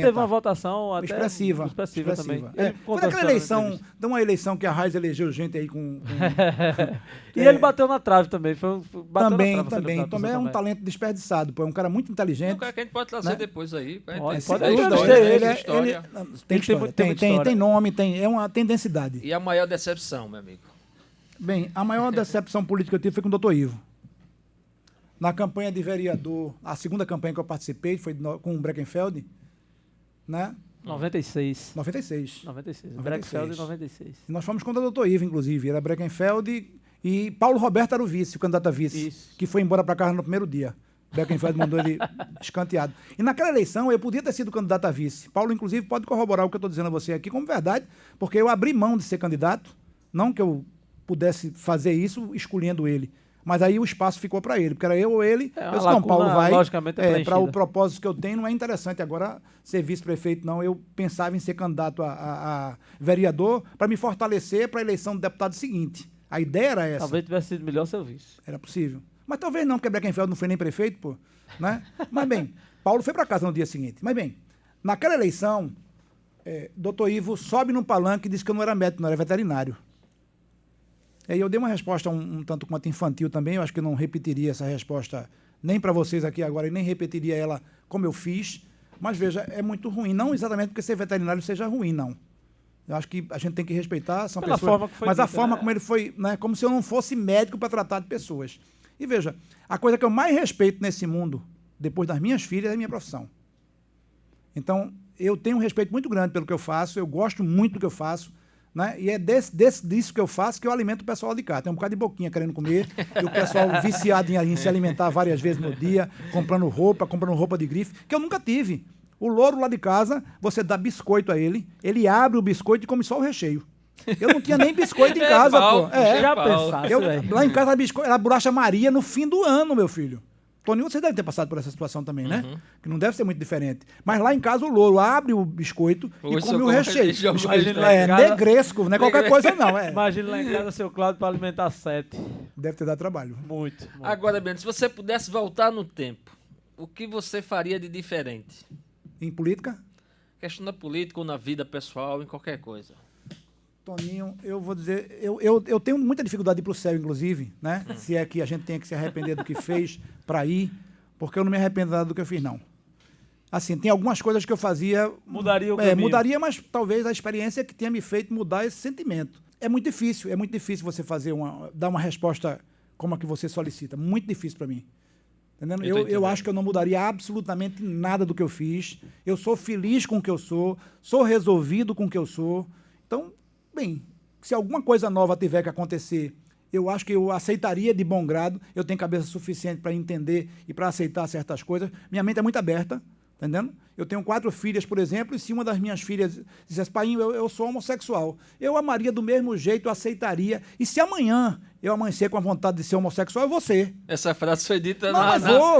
Teve uma votação até... Expressiva também. Foi naquela eleição, de uma eleição que a Raiz elegeu gente aí com... E ele bateu na trave também. Também. Tomé é um talento desperdiçado, pô. É um cara muito inteligente. Um cara que a gente pode trazer depois aí. Pode Tem nome, tem densidade. E a maior decepção, meu amigo? Bem, a maior decepção política que eu tive foi com o Dr. Ivo. Na campanha de vereador, a segunda campanha que eu participei foi com o Breckenfeld, né? 96. Breckenfeld em 96. E nós fomos contra o Dr. Ivo, inclusive. Era Breckenfeld e Paulo Roberto era o vice, o candidato a vice. Isso. Que foi embora para casa no primeiro dia. Breckenfeld mandou ele escanteado. E naquela eleição eu podia ter sido candidato a vice. Paulo, inclusive, pode corroborar o que eu estou dizendo a você aqui como verdade, porque eu abri mão de ser candidato, não que eu pudesse fazer isso escolhendo ele, mas aí o espaço ficou para ele, porque era eu ou ele. Eu disse, não, Paulo, vai. Para o propósito que eu tenho, não é interessante agora ser vice-prefeito, não. Eu pensava em ser candidato a vereador para me fortalecer para a eleição do deputado seguinte. A ideia era essa. Talvez tivesse sido melhor ser vice. Era possível. Mas talvez não, porque Breckenfeld não foi nem prefeito, pô, né? Mas bem, Paulo foi para casa no dia seguinte. Mas bem, naquela eleição, Dr. Ivo sobe num palanque e disse que eu não era médico, não era veterinário. Aí eu dei uma resposta um tanto quanto infantil também, eu acho que eu não repetiria essa resposta nem para vocês aqui agora e nem repetiria ela como eu fiz, mas veja, é muito ruim, não exatamente porque ser veterinário seja ruim, não. Eu acho que a gente tem que respeitar, são pessoas, forma que foi mas dita, a forma como ele foi, né, como se eu não fosse médico para tratar de pessoas. E veja, a coisa que eu mais respeito nesse mundo, depois das minhas filhas, é a minha profissão. Então, eu tenho um respeito muito grande pelo que eu faço, eu gosto muito do que eu faço, né? E é disso que eu faço que eu alimento o pessoal de cá. Tem um bocado de boquinha querendo comer, e o pessoal viciado em se alimentar várias vezes no dia, comprando roupa de grife, que eu nunca tive. O louro lá de casa, você dá biscoito a ele abre o biscoito e come só o recheio. Eu não tinha nem biscoito em casa, pô. Já pensasse, lá em casa era bolacha Maria no fim do ano, meu filho. Toninho, você deve ter passado por essa situação também, né? Que não deve ser muito diferente. Mas lá em casa o louro abre o biscoito e come o recheio. Negresco, não é qualquer coisa não. Imagina lá em casa seu Cláudio para alimentar 7. Deve ter dado trabalho. Muito. Agora, Bento, se você pudesse voltar no tempo, o que você faria de diferente? Em política? Questão da política ou na vida pessoal, em qualquer coisa. Toninho, eu vou dizer, eu tenho muita dificuldade de ir para o céu, inclusive, né? Se é que a gente tem que se arrepender do que fez para ir, porque eu não me arrependo nada do que eu fiz, não. Assim, tem algumas coisas que eu fazia... Mudaria o caminho. Mudaria, mas talvez a experiência que tenha me feito mudar esse sentimento. É muito difícil você dar uma resposta como a que você solicita. Muito difícil para mim. Entendendo? Eu acho que eu não mudaria absolutamente nada do que eu fiz. Eu sou feliz com o que eu sou resolvido com o que eu sou. Então, bem, se alguma coisa nova tiver que acontecer, eu acho que eu aceitaria de bom grado. Eu tenho cabeça suficiente para entender e para aceitar certas coisas. Minha mente é muito aberta, entendendo? Eu tenho 4 filhas, por exemplo, e se uma das minhas filhas dissesse, pai, eu sou homossexual, eu amaria do mesmo jeito, eu aceitaria. E se amanhã eu amanhecer com a vontade de ser homossexual, eu vou ser. Essa frase foi dita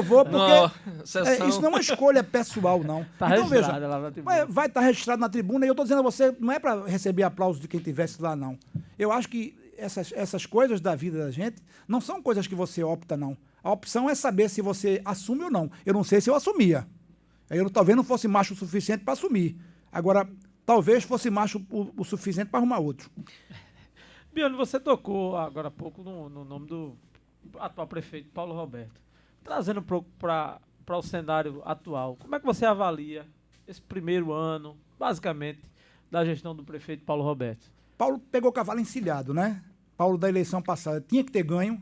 vou, porque isso não é uma escolha pessoal, não. Tá então, veja, lá na tribuna. Vai estar registrado na tribuna, e eu estou dizendo a você, não é para receber aplausos de quem estivesse lá, não. Eu acho que essas coisas da vida da gente não são coisas que você opta, não. A opção é saber se você assume ou não. Eu não sei se eu assumia. Eu talvez não fosse macho o suficiente para assumir. Agora, talvez fosse macho o suficiente para arrumar outro. Bione, você tocou agora há pouco no nome do atual prefeito, Paulo Roberto. Trazendo para para o cenário atual, como é que você avalia esse primeiro ano, basicamente, da gestão do prefeito Paulo Roberto? Paulo pegou o cavalo encilhado, né? Paulo, da eleição passada, tinha que ter ganho.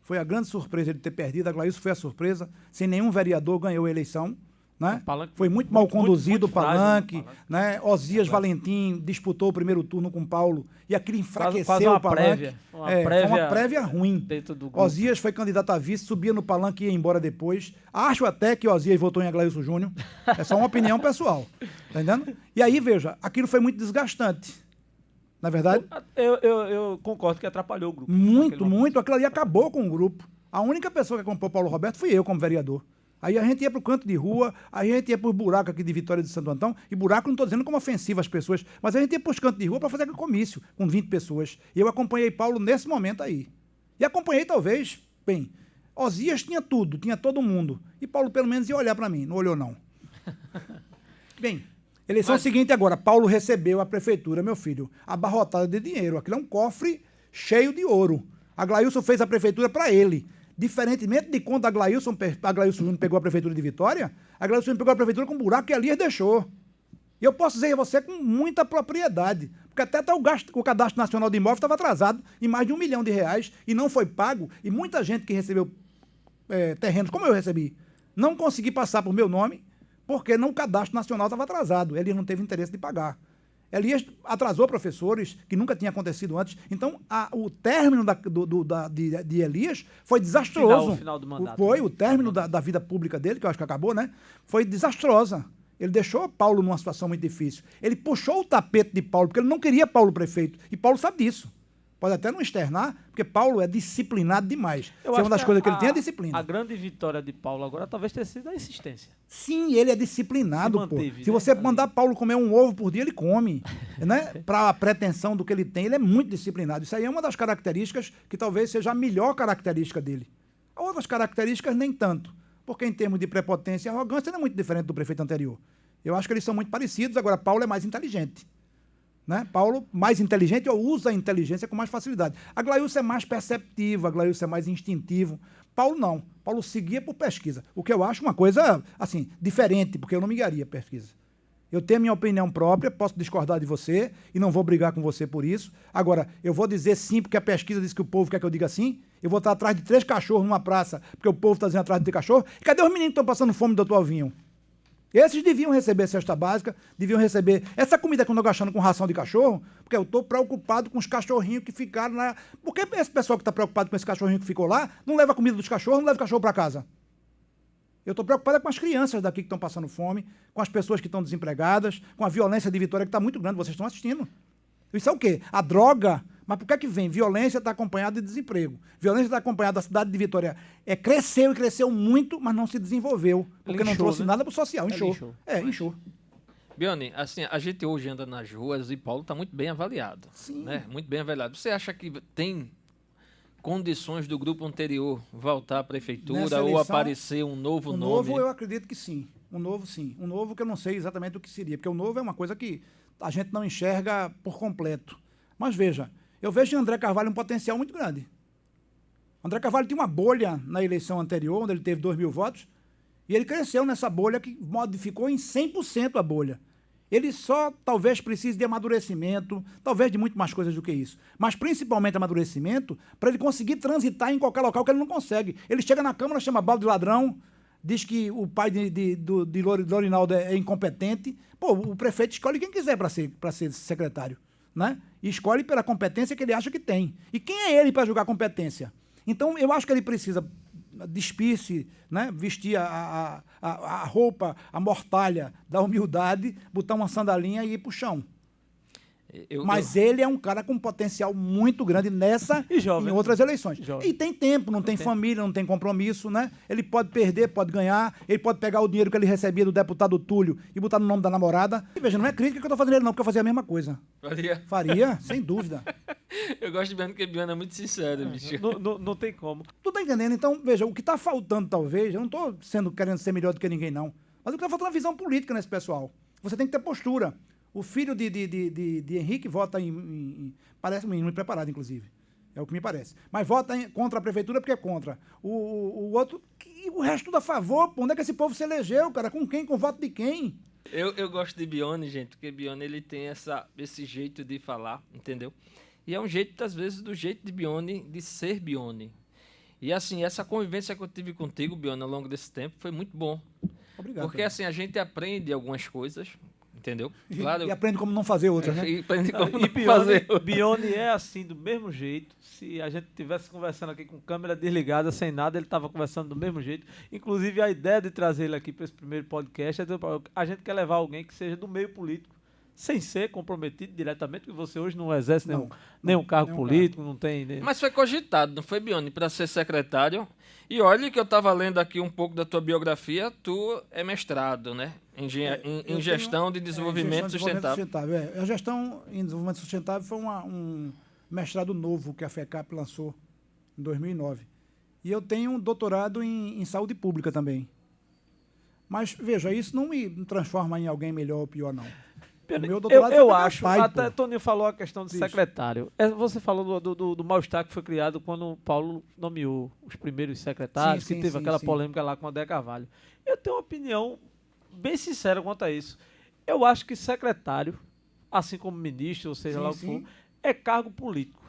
Foi a grande surpresa ele ter perdido. A Glailson foi a surpresa. Sem nenhum vereador ganhou a eleição. Né? Foi muito mal conduzido o Palanque. Né? Osias Valentim disputou o primeiro turno com o Paulo e aquilo enfraqueceu o Palanque. Foi uma prévia ruim. Osias foi candidato a vice, subia no Palanque e ia embora depois. Acho até que Osias votou em Aglailson Júnior. É só uma opinião pessoal. Tá entendendo? E aí, veja, aquilo foi muito desgastante. Na verdade? Eu concordo que atrapalhou o grupo. Muito. Aquilo ali acabou com o grupo. A única pessoa que acompanhou Paulo Roberto fui eu como vereador. Aí a gente ia para o canto de rua, aí a gente ia para os buracos aqui de Vitória de Santo Antão, e buraco não estou dizendo como ofensivo às pessoas, mas a gente ia para os cantos de rua para fazer aquele comício com 20 pessoas. E eu acompanhei Paulo nesse momento aí. E acompanhei talvez, bem, Osias tinha tudo, tinha todo mundo. E Paulo pelo menos ia olhar para mim, não olhou não. Bem, eleição seguinte agora, Paulo recebeu a prefeitura, meu filho, abarrotada de dinheiro. Aquilo é um cofre cheio de ouro. A Glailson fez a prefeitura para ele. Diferentemente de quando a Glailson Júnior pegou a prefeitura de Vitória, a Glailson Júnior pegou a prefeitura com um buraco que Elias deixou. E eu posso dizer a você com muita propriedade, porque até o Cadastro Nacional de Imóveis estava atrasado em mais de R$1 milhão e não foi pago, e muita gente que recebeu terrenos, como eu recebi, não consegui passar por meu nome, porque o Cadastro Nacional estava atrasado, Elias não teve interesse de pagar. Elias atrasou professores, que nunca tinha acontecido antes. Então, o término de Elias foi desastroso. O final do mandato. Foi, o término da vida pública dele, que eu acho que acabou, né? Foi desastrosa. Ele deixou Paulo numa situação muito difícil. Ele puxou o tapete de Paulo, porque ele não queria Paulo prefeito. E Paulo sabe disso. Pode até não externar, porque Paulo é disciplinado demais. Se é uma das coisas que ele tem é disciplina. A grande vitória de Paulo agora talvez tenha sido a insistência. Sim, ele é disciplinado, manteve, Se você mandar Paulo comer um ovo por dia, ele come. Né? Para a pretensão do que ele tem, ele é muito disciplinado. Isso aí é uma das características que talvez seja a melhor característica dele. Outras características, nem tanto. Porque em termos de prepotência e arrogância, ele é muito diferente do prefeito anterior. Eu acho que eles são muito parecidos, agora Paulo é mais inteligente. Né? Paulo, mais inteligente, ou usa a inteligência com mais facilidade. A Glailson é mais perceptiva, a Glailson é mais instintivo. Paulo não. Paulo seguia por pesquisa. O que eu acho uma coisa, assim, diferente, porque eu não me guiaria pesquisa. Eu tenho a minha opinião própria, posso discordar de você e não vou brigar com você por isso. Agora, eu vou dizer sim porque a pesquisa diz que o povo quer que eu diga sim. Eu vou estar atrás de 3 cachorros numa praça porque o povo está dizendo atrás de 3 cachorros. E cadê os meninos que estão passando fome, doutor Alvinho? Esses deviam receber cesta básica, deviam receber essa comida que eu estou gastando com ração de cachorro, porque eu estou preocupado com os cachorrinhos que ficaram lá. Por que esse pessoal que está preocupado com esse cachorrinho que ficou lá não leva a comida dos cachorros, não leva o cachorro para casa? Eu estou preocupado com as crianças daqui que estão passando fome, com as pessoas que estão desempregadas, com a violência de Vitória que está muito grande, vocês estão assistindo. Isso é o quê? A droga. Mas por que é que vem? Violência está acompanhada de desemprego. Violência está acompanhada da cidade de Vitória. Cresceu e cresceu muito, mas não se desenvolveu. Porque não trouxe nada para o social. Inchou. Inchou. Bione, assim, a gente hoje anda nas ruas e Paulo está muito bem avaliado. Sim. Né? Muito bem avaliado. Você acha que tem condições do grupo anterior voltar à prefeitura eleição, ou aparecer um novo nome? O novo eu acredito que sim. Um novo sim. Um novo que eu não sei exatamente o que seria. Porque o novo é uma coisa que a gente não enxerga por completo. Mas veja, eu vejo em André Carvalho um potencial muito grande. André Carvalho tinha uma bolha na eleição anterior, onde ele teve 2.000 votos, e ele cresceu nessa bolha que modificou em 100% a bolha. Ele só talvez precise de amadurecimento, talvez de muito mais coisas do que isso, mas principalmente amadurecimento para ele conseguir transitar em qualquer local que ele não consegue. Ele chega na Câmara, chama balde de ladrão, diz que o pai de Lorinaldo é incompetente. Pô, o prefeito escolhe quem quiser para ser secretário. Né? E escolhe pela competência que ele acha que tem. E quem é ele para julgar competência? Então, eu acho que ele precisa despir-se, né? Vestir a roupa, a mortalha da humildade, botar uma sandalinha e ir para o chão. Mas ele é um cara com um potencial muito grande nessa e em outras eleições. Jovem. E tem tempo, não tem família, não tem compromisso, né? Ele pode perder, pode ganhar, ele pode pegar o dinheiro que ele recebia do deputado Túlio e botar no nome da namorada. E veja, não é crítica que eu estou fazendo ele não, porque eu fazia a mesma coisa. Faria, sem dúvida. Eu gosto de ver que o Biano é muito sincero, bicho. Não tem como. Tu tá entendendo? Então, veja, o que está faltando talvez, eu não estou querendo ser melhor do que ninguém não, mas o que está faltando é uma visão política nesse pessoal. Você tem que ter postura. O filho de Henrique vota parece um menino preparado, inclusive. É o que me parece. Mas vota contra a prefeitura porque é contra. O outro... E o resto tudo a favor. Pô. Onde é que esse povo se elegeu, cara? Com quem? Com voto de quem? Eu gosto de Bione, gente, porque Bione ele tem esse jeito de falar, entendeu? E é um jeito, às vezes, do jeito de Bione, de ser Bione. E assim, essa convivência que eu tive contigo, Bione, ao longo desse tempo, foi muito bom. Obrigado. Porque assim, a gente aprende algumas coisas, entendeu? Claro, e aprende como não fazer outras, né? E aprende como não Bione, fazer. Bione é assim, do mesmo jeito. Se a gente estivesse conversando aqui com câmera desligada, sem nada, ele estava conversando do mesmo jeito. Inclusive, a ideia de trazer ele aqui para esse primeiro podcast é a gente quer levar alguém que seja do meio político, sem ser comprometido diretamente, porque você hoje não exerce nenhum cargo político, não tem... Mas foi cogitado, não foi, Bione, para ser secretário? E olha que eu estava lendo aqui um pouco da tua biografia, tu é mestrado, né? Em gestão de desenvolvimento sustentável. A gestão em desenvolvimento sustentável foi um mestrado novo que a FECAP lançou em 2009. E eu tenho um doutorado em saúde pública também. Mas, veja, isso não me transforma em alguém melhor ou pior, não. Eu acho, até Toninho falou a questão do secretário. Você falou do mal-estar que foi criado quando o Paulo nomeou os primeiros secretários, que teve aquela polêmica lá com o Adé Carvalho. Eu tenho uma opinião bem sincera quanto a isso. Eu acho que secretário, assim como ministro, ou seja lá o que for, é cargo político.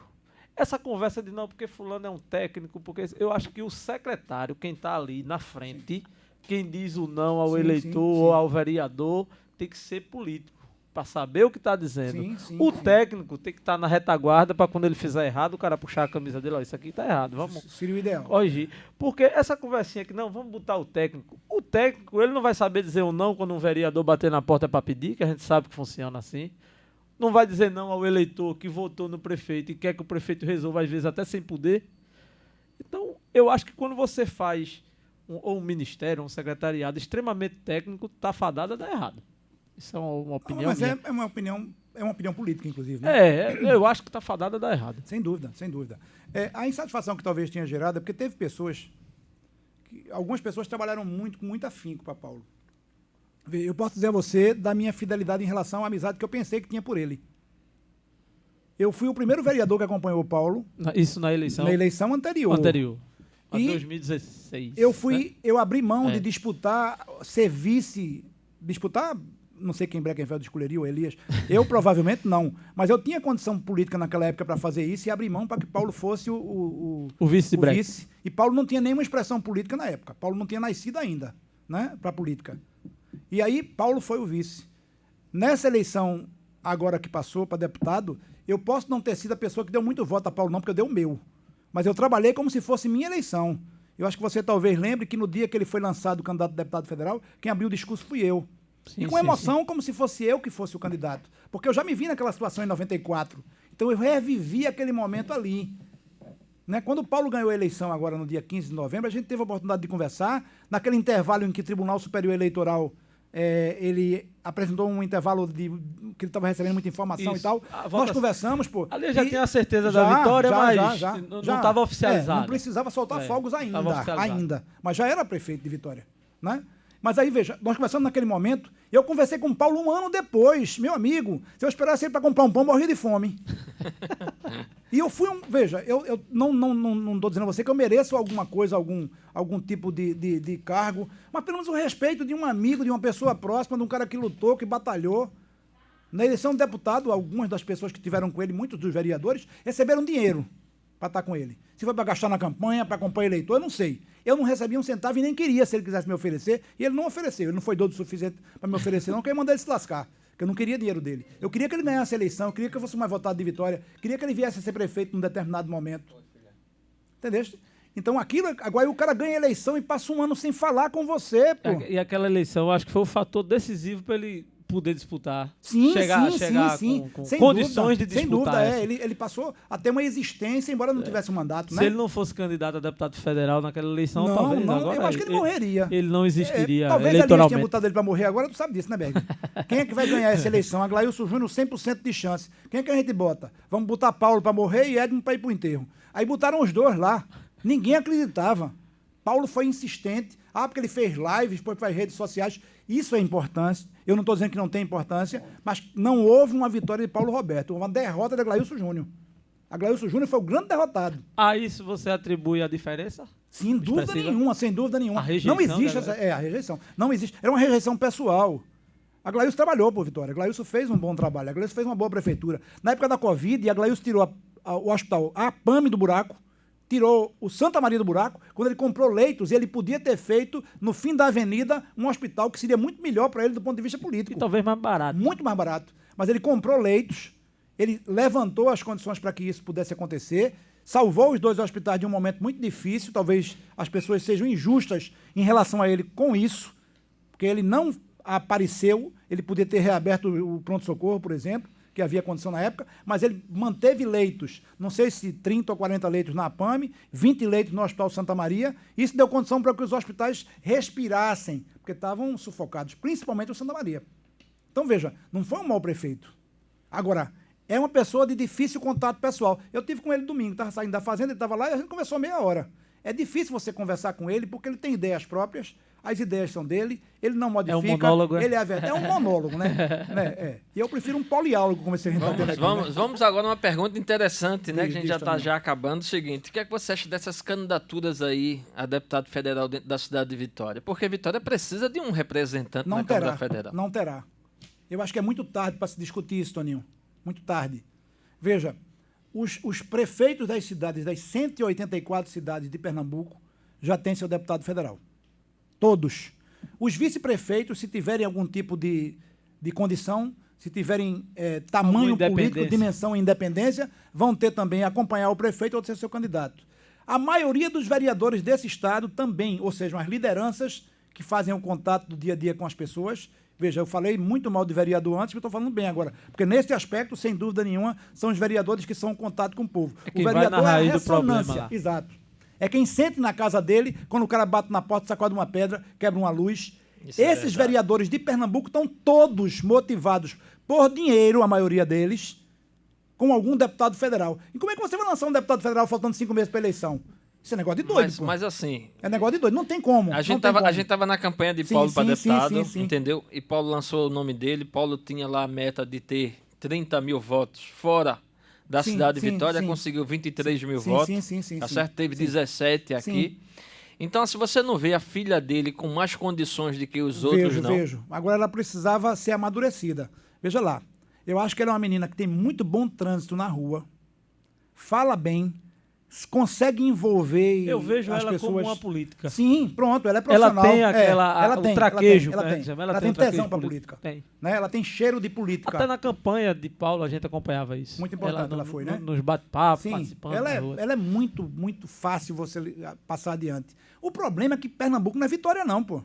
Essa conversa de não, porque fulano é um técnico, porque eu acho que o secretário, quem está ali na frente, quem diz o não ao eleitor ou ao vereador, tem que ser político, para saber o que está dizendo. O técnico tem que estar na retaguarda para quando ele fizer errado, o cara puxar a camisa dele, ó, isso aqui está errado, vamos seria o ideal. Corrigir. Porque essa conversinha aqui, não, vamos botar o técnico. O técnico, ele não vai saber dizer um não quando um vereador bater na porta para pedir, que a gente sabe que funciona assim. Não vai dizer não ao eleitor que votou no prefeito e quer que o prefeito resolva, às vezes, até sem poder. Então, eu acho que quando você faz um ministério, um secretariado extremamente técnico, tá fadado a dar errado. Isso é uma opinião minha. É uma opinião política, inclusive. Né? Eu acho que tá fadado a dar errado. Sem dúvida, sem dúvida. A insatisfação que talvez tenha gerado é porque teve pessoas, algumas pessoas trabalharam com muito afinco para Paulo. Eu posso dizer a você da minha fidelidade em relação à amizade que eu pensei que tinha por ele. Eu fui o primeiro vereador que acompanhou o Paulo. Isso na eleição? Na eleição anterior. A 2016. Eu abri mão de disputar, ser vice, não sei quem Breckenfeld escolheria, o Elias. Eu provavelmente não. Mas eu tinha condição política naquela época para fazer isso e abri mão para que Paulo fosse o vice. E Paulo não tinha nenhuma expressão política na época. Paulo não tinha nascido ainda, né, para a política. E aí Paulo foi o vice. Nessa eleição agora que passou para deputado, eu posso não ter sido a pessoa que deu muito voto a Paulo, não, porque eu dei o meu. Mas eu trabalhei como se fosse minha eleição. Eu acho que você talvez lembre que no dia que ele foi lançado candidato a deputado federal, quem abriu o discurso fui eu. E com emoção, como se fosse eu que fosse o candidato. Porque eu já me vi naquela situação em 94. Então eu revivi aquele momento ali. Né? Quando o Paulo ganhou a eleição agora no dia 15 de novembro, a gente teve a oportunidade de conversar. Naquele intervalo em que o Tribunal Superior Eleitoral ele apresentou um intervalo que ele estava recebendo muita informação e tal. Nós conversamos, pô. Ali já tinha a certeza da vitória, mas não estava oficializado. Não precisava soltar fogos ainda. Mas já era prefeito de Vitória. Né? Mas aí, veja, nós conversamos naquele momento, e eu conversei com o Paulo um ano depois, meu amigo. Se eu esperasse ele para comprar um pão, eu morria de fome. E eu fui veja, eu não estou dizendo a você que eu mereço alguma coisa, algum tipo de cargo, mas pelo menos o respeito de um amigo, de uma pessoa próxima, de um cara que lutou, que batalhou. Na eleição de deputado, algumas das pessoas que estiveram com ele, muitos dos vereadores, receberam dinheiro para estar com ele. Se foi para gastar na campanha, para acompanhar eleitor, eu não sei. Eu não recebia um centavo e nem queria, se ele quisesse me oferecer, e ele não ofereceu. Ele não foi doido o suficiente para me oferecer, não, que eu ia mandar ele se lascar, porque eu não queria dinheiro dele. Eu queria que ele ganhasse a eleição, eu queria que eu fosse mais votado de Vitória, queria que ele viesse a ser prefeito num determinado momento. Entendeu? Então aquilo, agora o cara ganha a eleição e passa um ano sem falar com você, pô. E aquela eleição, eu acho que foi o fator decisivo para ele poder disputar. Chegar com condições de disputar. Sem dúvida, ele passou a ter uma existência, embora não tivesse um mandato, né? Se ele não fosse candidato a deputado federal naquela eleição, talvez agora... Eu acho que ele morreria. Ele não existiria talvez eleitoralmente. Talvez tinha botado ele para morrer agora, tu sabe disso, né, Berg? Quem é que vai ganhar essa eleição? Aglailson Júnior, 100% de chance. Quem é que a gente bota? Vamos botar Paulo para morrer e Edmo para ir pro enterro. Aí botaram os dois lá. Ninguém acreditava. Paulo foi insistente. Porque ele fez lives, depois faz redes sociais. Isso é importante. Eu não estou dizendo que não tem importância, mas não houve uma vitória de Paulo Roberto. Houve uma derrota de Aglailson Júnior. Aglailson Júnior foi o grande derrotado. A isso você atribui a diferença? Sem dúvida Expressiva? nenhuma, sem dúvida nenhuma. A rejeição Não existe a rejeição. Não existe. Era uma rejeição pessoal. A Aglailson trabalhou por Vitória. A Aglailson fez um bom trabalho. A Aglailson fez uma boa prefeitura. Na época da Covid, a Aglailson tirou o hospital, a APAME do buraco, tirou o Santa Maria do buraco, quando ele comprou leitos, ele podia ter feito, no fim da avenida, um hospital que seria muito melhor para ele do ponto de vista político. E talvez mais barato. Muito mais barato. Mas ele comprou leitos, ele levantou as condições para que isso pudesse acontecer, salvou os 2 hospitais de um momento muito difícil, talvez as pessoas sejam injustas em relação a ele com isso, porque ele não apareceu, ele podia ter reaberto o pronto-socorro, por exemplo, que havia condição na época, mas ele manteve leitos, não sei se 30 ou 40 leitos na APAME, 20 leitos no Hospital Santa Maria, isso deu condição para que os hospitais respirassem, porque estavam sufocados, principalmente o Santa Maria. Então, veja, não foi um mau prefeito. Agora, é uma pessoa de difícil contato pessoal. Eu tive com ele domingo, estava saindo da fazenda, ele estava lá e a gente conversou meia hora. É difícil você conversar com ele porque ele tem ideias próprias, as ideias são dele, ele não modifica. É um monólogo, ele é a verdade. É um monólogo, né? E eu prefiro um poliálogo, como esse a gente está tendo aqui. Vamos agora a uma pergunta interessante, né? Que a gente já está também. já acabando. O seguinte, o que é que você acha dessas candidaturas aí a deputado federal dentro da cidade de Vitória? Porque Vitória precisa de um representante na Câmara Federal. Não terá. Eu acho que é muito tarde para se discutir isso, Toninho. Muito tarde. Veja, os prefeitos das cidades, das 184 cidades de Pernambuco, já têm seu deputado federal. Todos. Os vice-prefeitos, se tiverem algum tipo de condição, se tiverem tamanho político, dimensão e independência, vão ter também acompanhar o prefeito ou ser seu candidato. A maioria dos vereadores desse estado também, ou seja, as lideranças que fazem o contato do dia a dia com as pessoas. Veja, eu falei muito mal de vereador antes, mas estou falando bem agora. Porque nesse aspecto, sem dúvida nenhuma, são os vereadores que são em contato com o povo. É quem o vereador vai na raiz é a do problema ressonância. lá. Exato. É quem sente na casa dele, quando o cara bate na porta, sacode uma pedra, quebra uma luz. Esses vereadores de Pernambuco estão todos motivados por dinheiro, a maioria deles, com algum deputado federal. E como é que você vai lançar um deputado federal faltando 5 meses para a eleição? Isso é negócio de doido, pô. Mas assim... É negócio de doido, não tem como. A gente estava na campanha de Paulo para deputado, sim. entendeu? E Paulo lançou o nome dele. Paulo tinha lá a meta de ter 30 mil votos fora da cidade de Vitória, conseguiu 23 mil votos. Tá certo? Teve 17 aqui. Então, se você não vê a filha dele com mais condições do que os outros, não... Vejo. Agora ela precisava ser amadurecida. Veja lá, eu acho que ela é uma menina que tem muito bom trânsito na rua, fala bem, consegue envolver Eu vejo as ela pessoas... como uma política. Sim, pronto, ela é profissional. Ela tem aquela, o traquejo. Ela tem tesão para política. Tem. Né? Ela tem cheiro de política. Até na campanha de Paulo a gente acompanhava isso. Muito importante ela foi, né? Nos bate-papos, Sim, participando. ela é muito, muito fácil você passar adiante. O problema é que Pernambuco não é Vitória não, pô.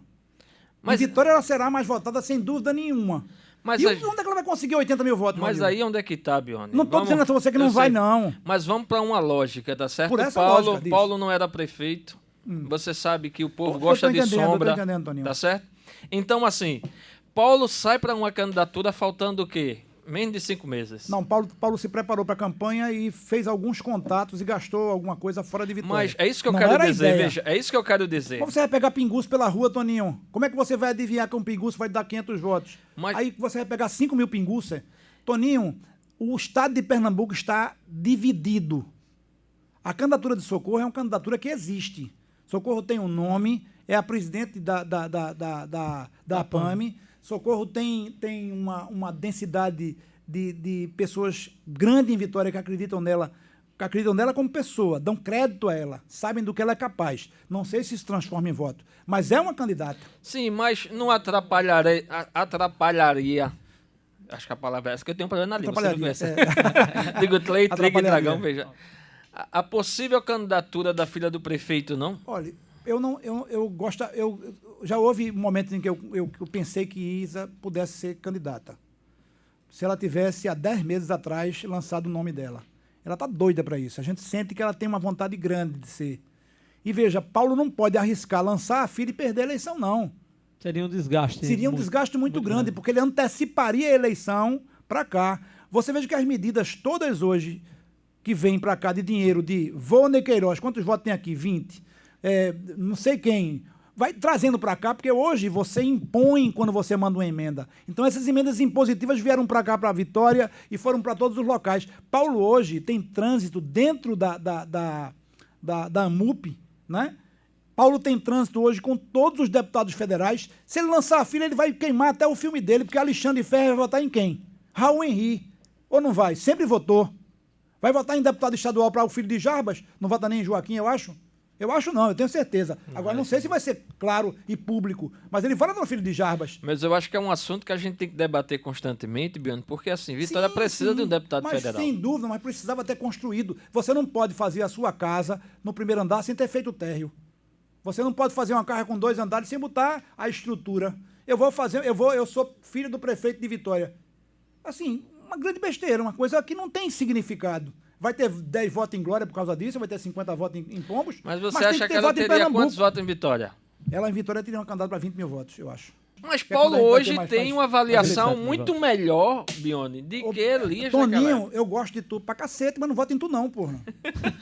Mas Vitória ela será mais votada sem dúvida nenhuma. Mas onde é que ela vai conseguir 80 mil votos? Mas aí onde é que tá, Bione? Não estou dizendo a você que não vai, não. Mas vamos para uma lógica, tá certo? Por essa lógica, Paulo não era prefeito. Você sabe que o povo gosta de sombra. Tá certo? Então, assim, Paulo sai para uma candidatura faltando o quê? Menos de 5 meses. Não, Paulo se preparou para a campanha e fez alguns contatos e gastou alguma coisa fora de Vitória. Mas é isso que eu quero dizer, veja. É isso que eu quero dizer. Como você vai pegar pinguço pela rua, Toninho? Como é que você vai adivinhar que um pinguço vai dar 500 votos? Aí você vai pegar 5 mil pinguços. Toninho, o estado de Pernambuco está dividido. A candidatura de Socorro é uma candidatura que existe. Socorro tem um nome, é a presidente da APAME. Socorro tem uma densidade de pessoas grande em Vitória que acreditam nela como pessoa, dão crédito a ela, sabem do que ela é capaz. Não sei se isso transforma em voto, mas é uma candidata. Sim, mas não atrapalharia. Acho que a palavra é essa, que eu tenho um problema na língua. Você não conhece? Digo, Tleiga Dragão, veja. A possível candidatura da filha do prefeito, não? Olha, já houve momentos em que eu pensei que Isa pudesse ser candidata. Se ela tivesse, há 10 meses atrás, lançado o nome dela. Ela está doida para isso. A gente sente que ela tem uma vontade grande de ser. E veja, Paulo não pode arriscar lançar a filha e perder a eleição, não. Seria um desgaste. Seria um desgaste muito grande, porque ele anteciparia a eleição para cá. Você veja que as medidas todas hoje que vêm para cá de dinheiro de Vô Queiroz, quantos votos tem aqui? 20. Não sei quem. vai trazendo para cá, porque hoje você impõe quando você manda uma emenda. Então essas emendas impositivas vieram para cá, para Vitória, e foram para todos os locais. Paulo hoje tem trânsito dentro da AMUP, né? Paulo tem trânsito hoje com todos os deputados federais. Se ele lançar a filha, ele vai queimar até o filme dele, porque Alexandre Ferreira vai votar em quem? Raul Henri. Ou não vai? Sempre votou. Vai votar em deputado estadual para o filho de Jarbas? Não vota nem em Joaquim, eu acho? Eu acho não, eu tenho certeza. Agora, não sei se vai ser claro e público, mas ele fala do filho de Jarbas. Mas eu acho que é um assunto que a gente tem que debater constantemente, Biano, porque assim, Vitória precisa de um deputado federal. Sem dúvida, mas precisava ter construído. Você não pode fazer a sua casa no primeiro andar sem ter feito o térreo. Você não pode fazer uma casa com 2 andares sem botar a estrutura. Eu sou filho do prefeito de Vitória. Assim, uma grande besteira, uma coisa que não tem significado. Vai ter 10 votos em Glória por causa disso, vai ter 50 votos em Pombos. Mas você acha que ela teria quantos votos em Vitória? Ela em Vitória teria uma candidata para 20 mil votos, eu acho. Mas Paulo hoje tem uma avaliação muito melhor, Bione, de que Elias Toninho, eu gosto de tu pra cacete, mas não voto em tu não, porra.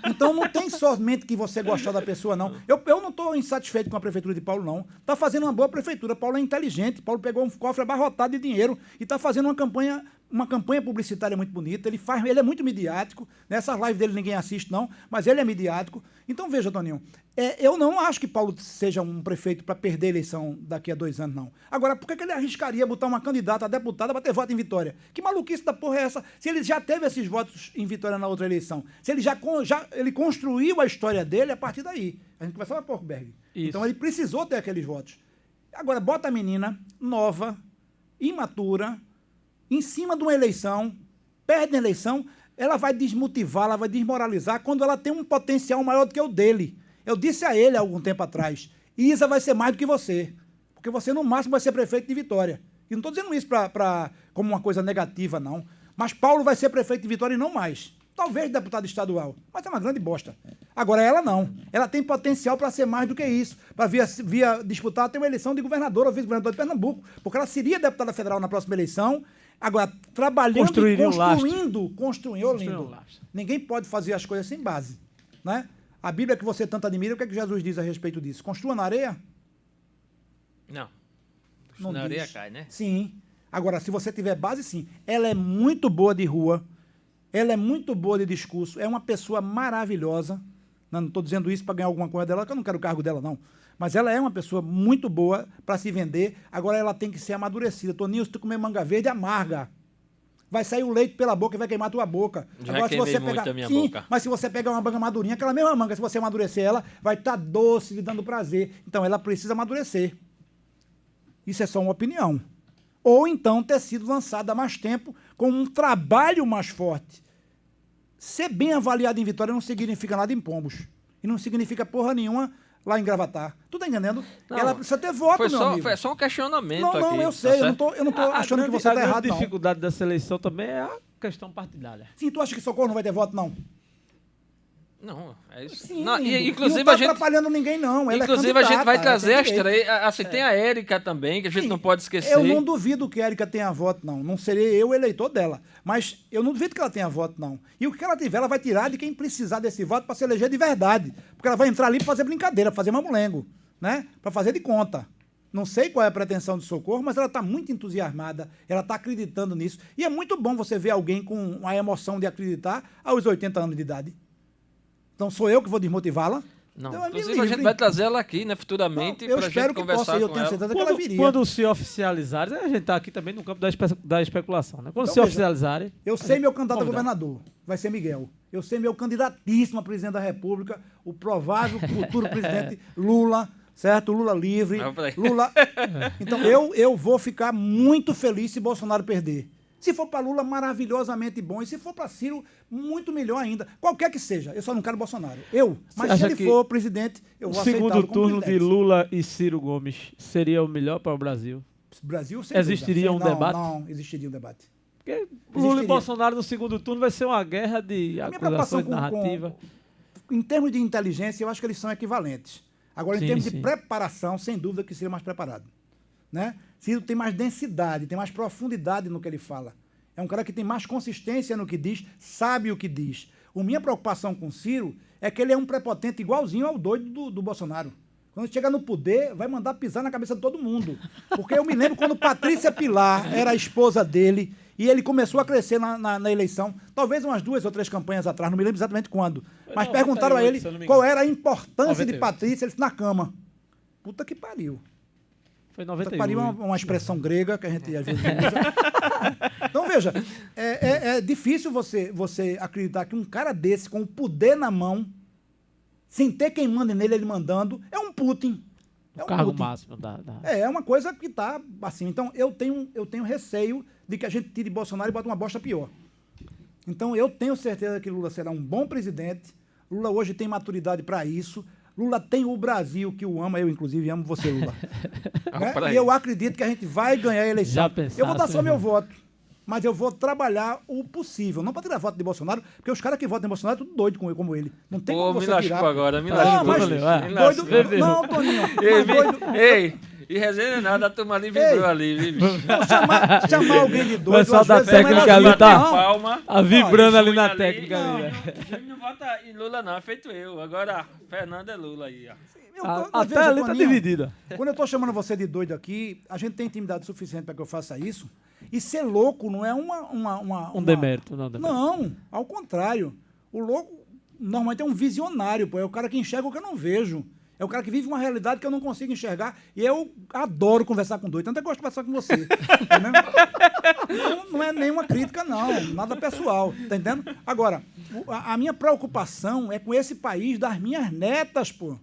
Então não tem somente que você gostar da pessoa, não. Eu não tô insatisfeito com a prefeitura de Paulo, não. Tá fazendo uma boa prefeitura. Paulo é inteligente. Paulo pegou um cofre abarrotado de dinheiro e tá fazendo uma campanha publicitária muito bonita. Ele é muito midiático. Nessas lives dele ninguém assiste, não, mas ele é midiático. Então, veja, Toninho, eu não acho que Paulo seja um prefeito para perder a eleição daqui a 2 anos, não. Agora, por que ele arriscaria botar uma candidata a deputada para ter voto em Vitória? Que maluquice da porra é essa? Se ele já teve esses votos em Vitória na outra eleição, se ele ele construiu a história dele a partir daí. A gente conversava pouco, Berg. Então, ele precisou ter aqueles votos. Agora, bota a menina nova, imatura, em cima de uma eleição, perde a eleição, ela vai desmotivar, ela vai desmoralizar quando ela tem um potencial maior do que o dele. Eu disse a ele há algum tempo atrás, Isa vai ser mais do que você, porque você no máximo vai ser prefeito de Vitória. E não estou dizendo isso como uma coisa negativa, não. Mas Paulo vai ser prefeito de Vitória e não mais. Talvez deputado estadual, mas é uma grande bosta. Agora ela não. Ela tem potencial para ser mais do que isso, para via disputar até uma eleição de governador ou vice-governador de Pernambuco, porque ela seria deputada federal na próxima eleição. Agora, trabalhando e construindo, lindo. Ninguém pode fazer as coisas sem base, né? A Bíblia que você tanto admira, o que é que Jesus diz a respeito disso? Construa na areia? Não. Na areia cai, né? Sim. Agora, se você tiver base, sim. Ela é muito boa de rua, ela é muito boa de discurso, é uma pessoa maravilhosa. Não estou dizendo isso para ganhar alguma coisa dela, que eu não quero o cargo dela, não. Mas ela é uma pessoa muito boa para se vender. Agora ela tem que ser amadurecida. Toninho, se tu comer manga verde, amarga. Vai sair o leite pela boca e vai queimar a tua boca. Já agora, se você muito pegar, a minha sim, boca. mas se você pegar uma manga madurinha, aquela mesma manga, se você amadurecer ela, vai estar doce, lhe dando prazer. Então ela precisa amadurecer. Isso é só uma opinião. Ou então ter sido lançada há mais tempo com um trabalho mais forte. Ser bem avaliado em Vitória não significa nada em Pombos. E não significa porra nenhuma lá em Gravatar. Tu tá entendendo? Não, ela precisa ter voto, meu amigo. Foi só um questionamento aqui. Não, eu sei. Tá eu não tô achando que você tá errado, não. A dificuldade dessa eleição também é a questão partidária. Sim, tu acha que Socorro não vai ter voto, não? Não, é isso. Sim, não, inclusive não tá a gente atrapalhando ninguém, não. Ela inclusive a gente vai trazer as três. três. Assim, tem a Érica também, que a gente Sim, não pode esquecer. Eu não duvido que a Érica tenha voto, não. Não serei eu o eleitor dela. Mas eu não duvido que ela tenha voto, não. E o que ela tiver, ela vai tirar de quem precisar desse voto para se eleger de verdade. Porque ela vai entrar ali para fazer brincadeira, para fazer mamulengo, né? Para fazer de conta. Não sei qual é a pretensão de Socorro, mas ela está muito entusiasmada, ela está acreditando nisso. E é muito bom você ver alguém com a emoção de acreditar aos 80 anos de idade. Então sou eu que vou desmotivá-la? Não, Então, inclusive a gente vai trazer ela aqui, né, futuramente, eu para a espero gente que conversar possa, eu com tenho ela. certeza que ela viria. Quando se oficializarem, a gente está aqui também no campo da especulação, né? Quando Então, se veja, oficializarem... Eu sei meu candidato a Convidado. governador, vai ser Miguel. Eu sei meu candidatíssimo a presidente da República, o provável futuro presidente Lula, certo? Lula livre, Lula... Então eu vou ficar muito feliz se Bolsonaro perder. Se for para Lula, maravilhosamente bom. E se for para Ciro, muito melhor ainda. Qualquer que seja. Eu só não quero Bolsonaro. Mas se ele for presidente, eu vou aceitá-lo como presidente. O segundo turno de presidente. Lula e Ciro Gomes seria o melhor para o Brasil? Brasil, sem Existiria dúvida. um debate? Não, existiria um debate. Porque Lula e Bolsonaro no segundo turno vai ser uma guerra de A minha preocupação acusações narrativas. Em termos de inteligência, eu acho que eles são equivalentes. Agora, em termos de sim. preparação, sem dúvida que seria mais preparado. Né? Ciro tem mais densidade, tem mais profundidade no que ele fala. É um cara que tem mais consistência no que diz, sabe o que diz. A minha preocupação com Ciro é que ele é um prepotente igualzinho ao doido do Bolsonaro. Quando chegar no poder, vai mandar pisar na cabeça de todo mundo. Porque eu me lembro quando Patrícia Pilar era a esposa dele e ele começou a crescer na eleição, talvez umas 2 ou 3 campanhas atrás, não me lembro exatamente quando. Mas perguntaram a ele qual era a importância de Patrícia, ele disse, na cama. Puta que pariu. Foi 91. Puta que pariu é uma expressão grega que a gente às vezes usa. Então, veja, é difícil você acreditar que um cara desse, com o poder na mão, sem ter quem manda nele, ele mandando, é um Putin. O cargo máximo da... É uma coisa que está assim. Então, eu tenho receio de que a gente tire Bolsonaro e bote uma bosta pior. Então, eu tenho certeza que Lula será um bom presidente. Lula hoje tem maturidade para isso. Lula tem o Brasil que o ama. Eu, inclusive, amo você, Lula. Né? E eu acredito que a gente vai ganhar a eleição. Eu vou dar só meu voto. Mas eu vou trabalhar o possível. Não para tirar voto de Bolsonaro, porque os caras que votam em Bolsonaro é tudo doido como ele. Não tem como você tirar. Agora, me lascou agora. Doido. Não, Toninho. Ei, e resenha nada, a turma ali vibrou ali, viu? Chamar alguém de doido. O pessoal da técnica ali tá vibrando ali na técnica. Não vota em Lula não, é feito eu. Agora, Fernando é Lula aí, ó. Até ali tá dividida. Quando eu tô chamando você de doido aqui, a gente tem intimidade suficiente para que eu faça isso. E ser louco não é um demérito. Não, ao contrário. O louco normalmente é um visionário, pô. É o cara que enxerga o que eu não vejo. É o cara que vive uma realidade que eu não consigo enxergar. E eu adoro conversar com doido. Tanto é que eu gosto de conversar com você. Não é nenhuma crítica, não. Nada pessoal. Tá entendendo? Agora, a minha preocupação é com esse país das minhas netas, pô.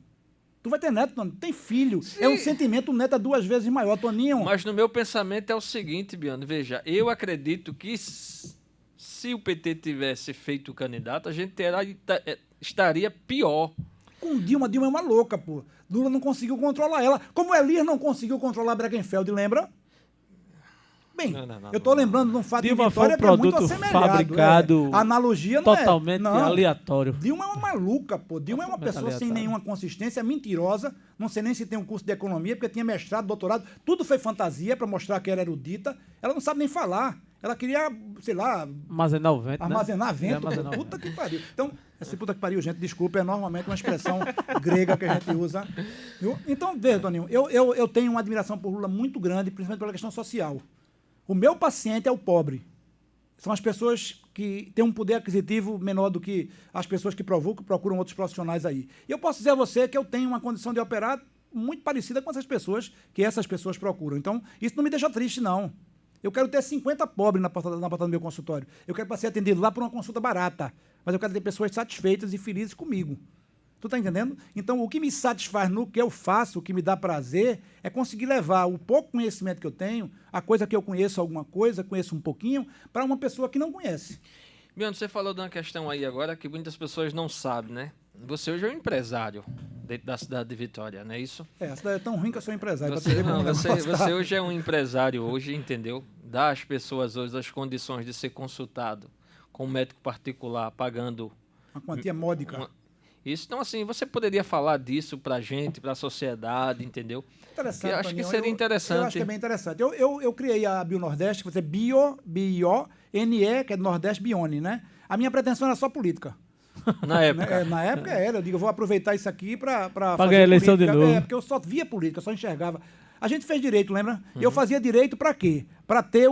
Tu vai ter neto, Toninho. Tem filho. Sim. É um sentimento, o neto é 2 vezes maior, Toninho. Mas no meu pensamento é o seguinte, Biano. Veja, eu acredito que se o PT tivesse feito o candidato, a gente estaria pior. Com Dilma é uma louca, pô. Lula não conseguiu controlar ela. Como Elias não conseguiu controlar Bregenfeld, lembra? Bem, eu estou lembrando de um fato Dilma de Vitória foi um que é muito produto assemelhado. fabricado A analogia não totalmente aleatório. Dilma é uma maluca, pô. Dilma é uma pessoa sem nenhuma consistência, mentirosa. Não sei nem se tem um curso de economia, porque tinha mestrado, doutorado. Tudo foi fantasia para mostrar que era erudita. Ela não sabe nem falar. Ela queria, sei lá... Armazenar o vento, Armazenar vento. Puta que pariu. Então, essa puta que pariu, gente, desculpa, é normalmente uma expressão grega que a gente usa. Então, veja, Toninho, eu tenho uma admiração por Lula muito grande, principalmente pela questão social. O meu paciente é o pobre. São as pessoas que têm um poder aquisitivo menor do que as pessoas que procuram outros profissionais aí. E eu posso dizer a você que eu tenho uma condição de operar muito parecida com essas pessoas que essas pessoas procuram. Então, isso não me deixa triste, não. Eu quero ter 50 pobres na porta do meu consultório. Eu quero ser atendido lá por uma consulta barata. Mas eu quero ter pessoas satisfeitas e felizes comigo. Tu tá entendendo? Então, o que me satisfaz no que eu faço, o que me dá prazer, é conseguir levar o pouco conhecimento que eu tenho, a coisa que eu conheço alguma coisa, conheço um pouquinho, para uma pessoa que não conhece. Biano, você falou de uma questão aí agora que muitas pessoas não sabem, né? Você hoje é um empresário dentro da cidade de Vitória, não é isso? A cidade é tão ruim que eu sou empresário. Você hoje é um empresário, hoje, entendeu? Dá às pessoas hoje as condições de ser consultado com um médico particular, pagando... Uma quantia módica. Isso, então, assim, você poderia falar disso pra gente, pra sociedade, entendeu? Interessante, eu acho que seria interessante. Eu acho que é bem interessante. Eu criei a BioNordeste, que vai ser B-I-O-N-E, que é do Nordeste Bione, né? A minha pretensão era só política. Na época? Na época era. Eu digo, eu vou aproveitar isso aqui para ganhar a eleição de novo. Porque eu só via política, eu só enxergava. A gente fez direito, lembra? E eu fazia direito para quê? Para ter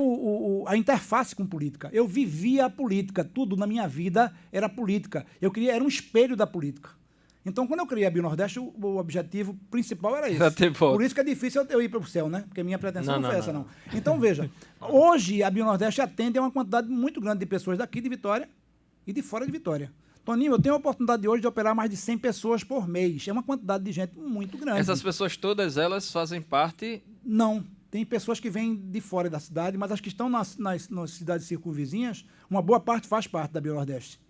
a interface com política. Eu vivia a política, tudo na minha vida era política. Era um espelho da política. Então, quando eu criei a BioNordeste, o objetivo principal era esse. Por isso que é difícil eu ir para o céu, né? Porque a minha pretensão não foi essa, não. Então, veja, hoje a BioNordeste atende a uma quantidade muito grande de pessoas daqui de Vitória e de fora de Vitória. Toninho, eu tenho a oportunidade hoje de operar mais de 100 pessoas por mês. É uma quantidade de gente muito grande. Essas pessoas todas elas fazem parte... Não. Tem pessoas que vêm de fora da cidade, mas as que estão nas cidades circunvizinhas, uma boa parte faz parte da BioNordeste.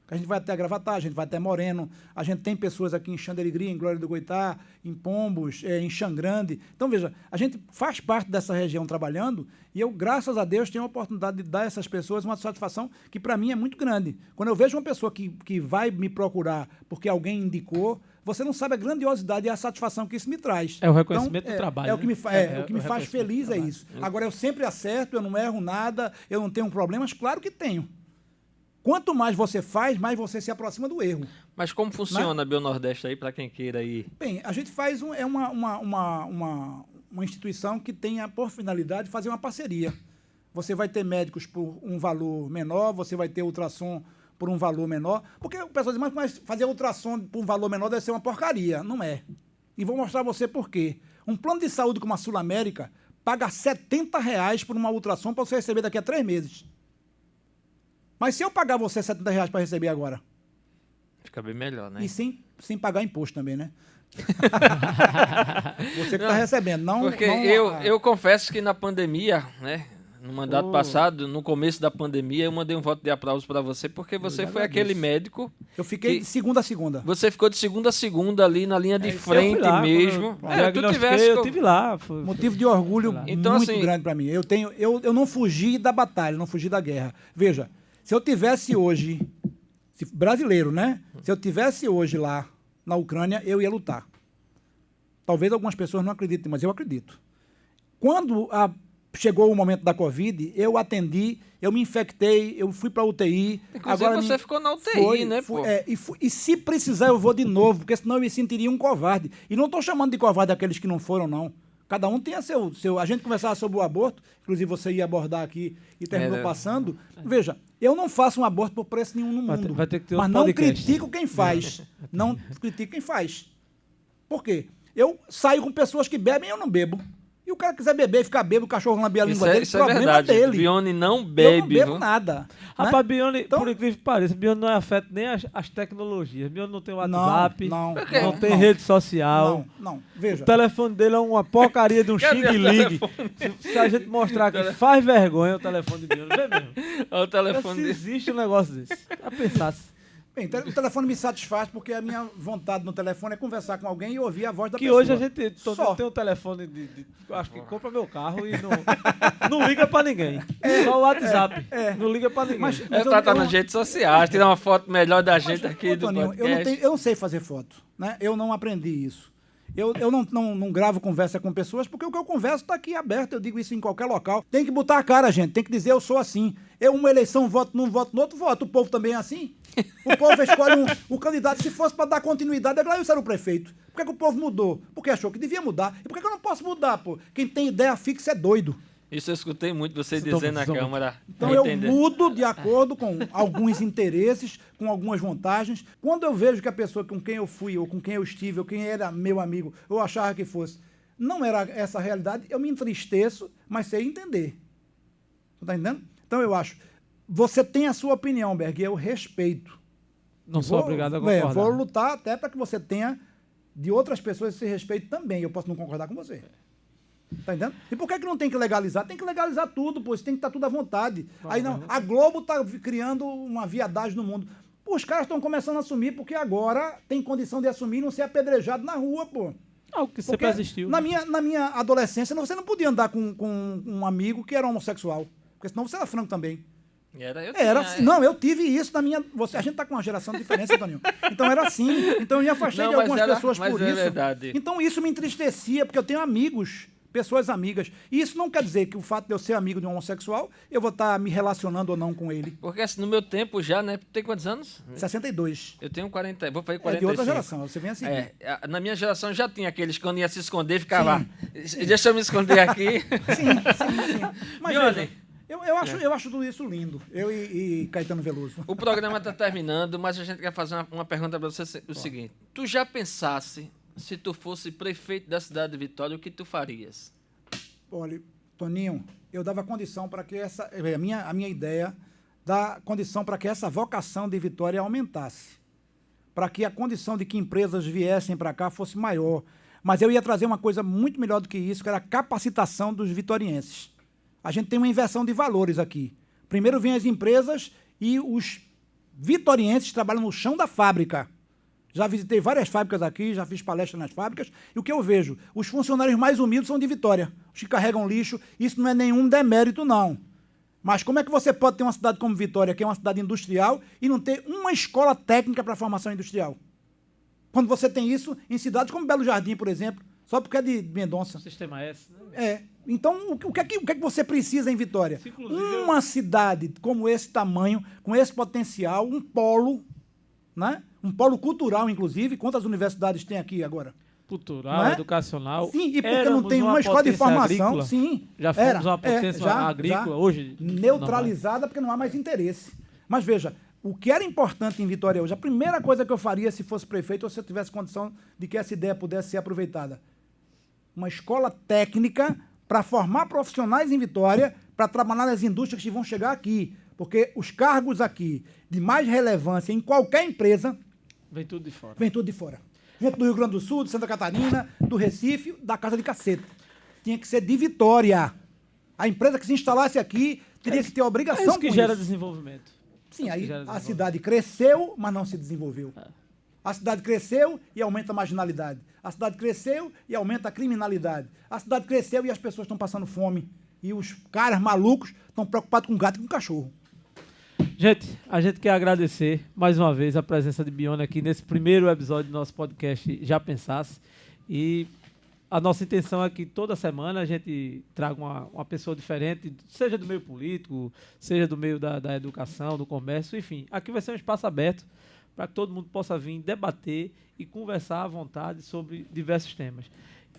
A gente vai até Gravatá, a gente vai até Moreno, a gente tem pessoas aqui em Xanderigri, em Glória do Goitá, em Pombos, em Xangrande. Então, veja, a gente faz parte dessa região trabalhando e eu, graças a Deus, tenho a oportunidade de dar a essas pessoas uma satisfação que, para mim, é muito grande. Quando eu vejo uma pessoa que vai me procurar porque alguém indicou, você não sabe a grandiosidade e a satisfação que isso me traz. É o reconhecimento do trabalho. O que me faz feliz é isso. Agora, eu sempre acerto, eu não erro nada, eu não tenho problemas, claro que tenho. Quanto mais você faz, mais você se aproxima do erro. Mas como funciona a Bionordeste aí, para quem queira ir? Bem, a gente faz uma instituição que tenha por finalidade fazer uma parceria. Você vai ter médicos por um valor menor, você vai ter ultrassom por um valor menor, porque o pessoal diz, mas fazer ultrassom por um valor menor deve ser uma porcaria. Não é. E vou mostrar a você por quê. Um plano de saúde como a Sul América paga R$70 por uma ultrassom para você receber daqui a 3 meses. Mas se eu pagar você R$70 para receber agora? Fica bem melhor, né? E sem pagar imposto também, né? Você que está recebendo, não... Porque não eu confesso que na pandemia, né? No mandato passado, no começo da pandemia, eu mandei um voto de aplauso para você, porque você foi aquele médico... Eu fiquei de segunda a segunda. Você ficou de segunda a segunda ali na linha de frente lá, mesmo. Eu tive lá. Motivo de orgulho então, muito assim, grande para mim. Eu não fugi da batalha, não fugi da guerra. Veja, se eu tivesse hoje... brasileiro, né? Se eu tivesse hoje lá na Ucrânia, eu ia lutar. Talvez algumas pessoas não acreditem, mas eu acredito. Quando chegou o momento da Covid, eu atendi, eu me infectei, eu fui para a UTI. Inclusive agora você ficou na UTI, né, pô? E se precisar eu vou de novo, porque senão eu me sentiria um covarde. E não estou chamando de covarde aqueles que não foram, não. Cada um tem a seu... A gente conversava sobre o aborto, inclusive você ia abordar aqui e terminou passando. Veja, eu não faço um aborto por preço nenhum no mundo. Vai ter que ter mas outro não podcast. critico quem faz. Não critico quem faz. Por quê? Eu saio com pessoas que bebem e eu não bebo. E o cara quiser beber e ficar bêbado, o cachorro lamber a língua dele, Isso problema é verdade. dele. Bione não bebe. Eu não bebo viu? nada. Rapaz, Né? Bione, Então- por incrível que pareça, Bione não afeta nem as tecnologias. Bione não tem WhatsApp, Não tem rede social. Não. O Veja. telefone dele é uma porcaria de um Cadê o xing-ling. Se a gente mostrar que faz vergonha o telefone de Bione, vê mesmo. Olha o Se telefone dele. existe um negócio desse. Já pensasse. Bem, o telefone me satisfaz porque a minha vontade no telefone é conversar com alguém e ouvir a voz da Que pessoa. hoje a gente Só. tem um telefone acho que compra meu carro e não liga pra ninguém. Só o WhatsApp. Não liga pra ninguém. Mas Ele tá nas redes sociais, tirar uma foto melhor da gente aqui Ô, do Toninho, podcast. eu não sei fazer foto, né? Eu não aprendi isso. Eu não gravo conversa com pessoas porque o que eu converso está aqui aberto, eu digo isso em qualquer local. Tem que botar a cara, gente, tem que dizer eu sou assim. Eu, uma eleição, voto num, voto no outro, voto. O povo também é assim. O povo escolhe um candidato, se fosse para dar continuidade, é isso era o prefeito. Por que o povo mudou? Porque achou que devia mudar. E por que eu não posso mudar, pô? Quem tem ideia fixa é doido. Isso eu escutei muito você dizer na Câmara. Então eu mudo de acordo com alguns interesses, com algumas vantagens. Quando eu vejo que a pessoa com quem eu fui, ou com quem eu estive, ou quem era meu amigo, eu achava que fosse, não era essa a realidade, eu me entristeço, mas sei entender. Você está entendendo? Então eu acho, você tem a sua opinião, Berg, e eu respeito. Não sou obrigado a concordar. Vou lutar até para que você tenha de outras pessoas esse respeito também. Eu posso não concordar com você. Tá entendendo? E por que não tem que legalizar? Tem que legalizar tudo, pô. Isso tem que estar tudo à vontade. Aí não, a Globo tá criando uma viadagem no mundo. Pô, os caras estão começando a assumir porque agora tem condição de assumir e não ser apedrejado na rua, pô. Algo que sempre existiu. Na minha adolescência, você não podia andar com um amigo que era homossexual. Porque senão você era franco também. Não, eu tive isso na minha... a gente tá com uma geração de diferença, Toninho. Então era assim. Então eu me afastei de algumas pessoas por isso. Verdade. Então isso me entristecia, porque eu tenho amigos, pessoas amigas. E isso não quer dizer que o fato de eu ser amigo de um homossexual, eu vou estar me relacionando ou não com ele. Porque assim, no meu tempo já, né? Tem quantos anos? 62. Eu tenho 40, vou fazer 45. É de outra geração, você vem assim. Na minha geração já tinha aqueles que quando ia se esconder, ficava... Deixa eu me esconder aqui. Sim. Mas Bione, veja, eu acho tudo isso lindo. Eu e Caetano Veloso. o programa está terminando, mas a gente quer fazer uma pergunta para você, o seguinte. Tu já pensasse, se tu fosse prefeito da cidade de Vitória, o que tu farias? Olha, Toninho, eu dava condição para que a minha ideia dá condição para que essa vocação de Vitória aumentasse. Para que a condição de que empresas viessem para cá fosse maior. Mas eu ia trazer uma coisa muito melhor do que isso, que era a capacitação dos vitorienses. A gente tem uma inversão de valores aqui. Primeiro vêm as empresas e os vitorienses trabalham no chão da fábrica. Já visitei várias fábricas aqui, já fiz palestra nas fábricas, e o que eu vejo? Os funcionários mais humildes são de Vitória, os que carregam lixo. Isso não é nenhum demérito, não. Mas como é que você pode ter uma cidade como Vitória, que é uma cidade industrial, e não ter uma escola técnica para formação industrial? Quando você tem isso em cidades como Belo Jardim, por exemplo, só porque é de Mendonça. Sistema S, né? Então, o que é que você precisa em Vitória? Uma cidade como esse tamanho, com esse potencial, um polo, né? um polo cultural, inclusive. Quantas universidades tem aqui agora? Cultural, educacional. Sim, e porque não tem uma escola de formação, agrícola. Sim. Já fomos uma potência agrícola, hoje... Neutralizada, porque não há mais interesse. Mas veja, o que era importante em Vitória hoje, a primeira coisa que eu faria se fosse prefeito ou se eu tivesse condição de que essa ideia pudesse ser aproveitada, uma escola técnica para formar profissionais em Vitória, para trabalhar nas indústrias que vão chegar aqui. Porque os cargos aqui de mais relevância em qualquer empresa... Vem tudo de fora. Vem tudo de fora. Gente do Rio Grande do Sul, de Santa Catarina, do Recife, da Casa de Caceta. Tinha que ser de Vitória. A empresa que se instalasse aqui teria que ter a obrigação isso que gera desenvolvimento. Sim, aí a cidade cresceu, mas não se desenvolveu. A cidade cresceu e aumenta a marginalidade. A cidade cresceu e aumenta a criminalidade. A cidade cresceu e as pessoas estão passando fome. E os caras malucos estão preocupados com gato e com cachorro. Gente, a gente quer agradecer mais uma vez a presença de Bione aqui nesse primeiro episódio do nosso podcast Já Pensasse. E a nossa intenção é que toda semana a gente traga uma pessoa diferente, seja do meio político, seja do meio da educação, do comércio, enfim. Aqui vai ser um espaço aberto para que todo mundo possa vir debater e conversar à vontade sobre diversos temas.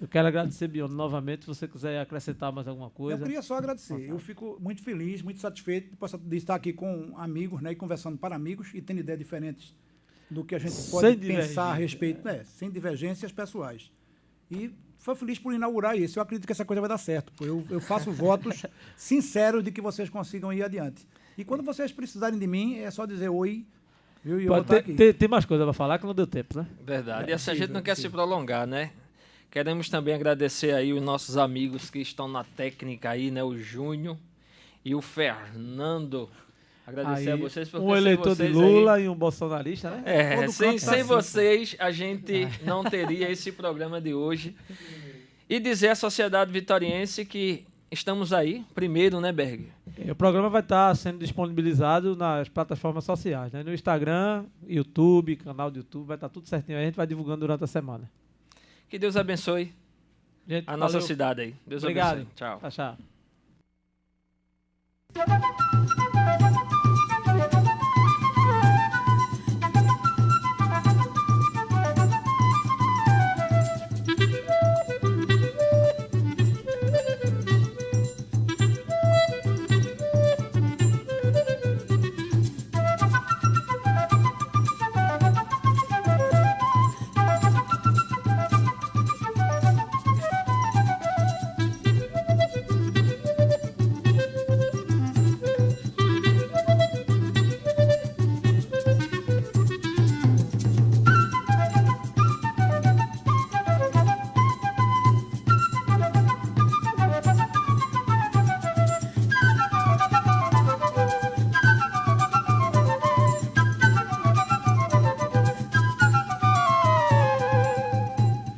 Eu quero agradecer, Bione, novamente, se você quiser acrescentar mais alguma coisa. Eu queria só agradecer. Eu fico muito feliz, muito satisfeito de estar aqui com amigos, né, e conversando para amigos e tendo ideias diferentes do que a gente pode pensar a respeito, sem divergências pessoais. E foi feliz por inaugurar isso. Eu acredito que essa coisa vai dar certo. Eu faço votos sinceros de que vocês consigam ir adiante. E quando vocês precisarem de mim, é só dizer oi. Eu vou estar aqui. Tem mais coisa para falar que não deu tempo, né? Verdade. E assim a gente não quer se prolongar, né? Queremos também agradecer aí os nossos amigos que estão na técnica aí, né? O Júnior e o Fernando. Agradecer a vocês por um eleitor de Lula e um bolsonarista, né? Sem vocês a gente não teria esse programa de hoje. E dizer à sociedade vitoriense que estamos aí, primeiro, né, Berg? O programa vai estar sendo disponibilizado nas plataformas sociais, né? No Instagram, YouTube, canal do YouTube, vai estar tudo certinho. A gente vai divulgando durante a semana. Que Deus abençoe a nossa cidade aí. Deus abençoe. Tchau. Tchau.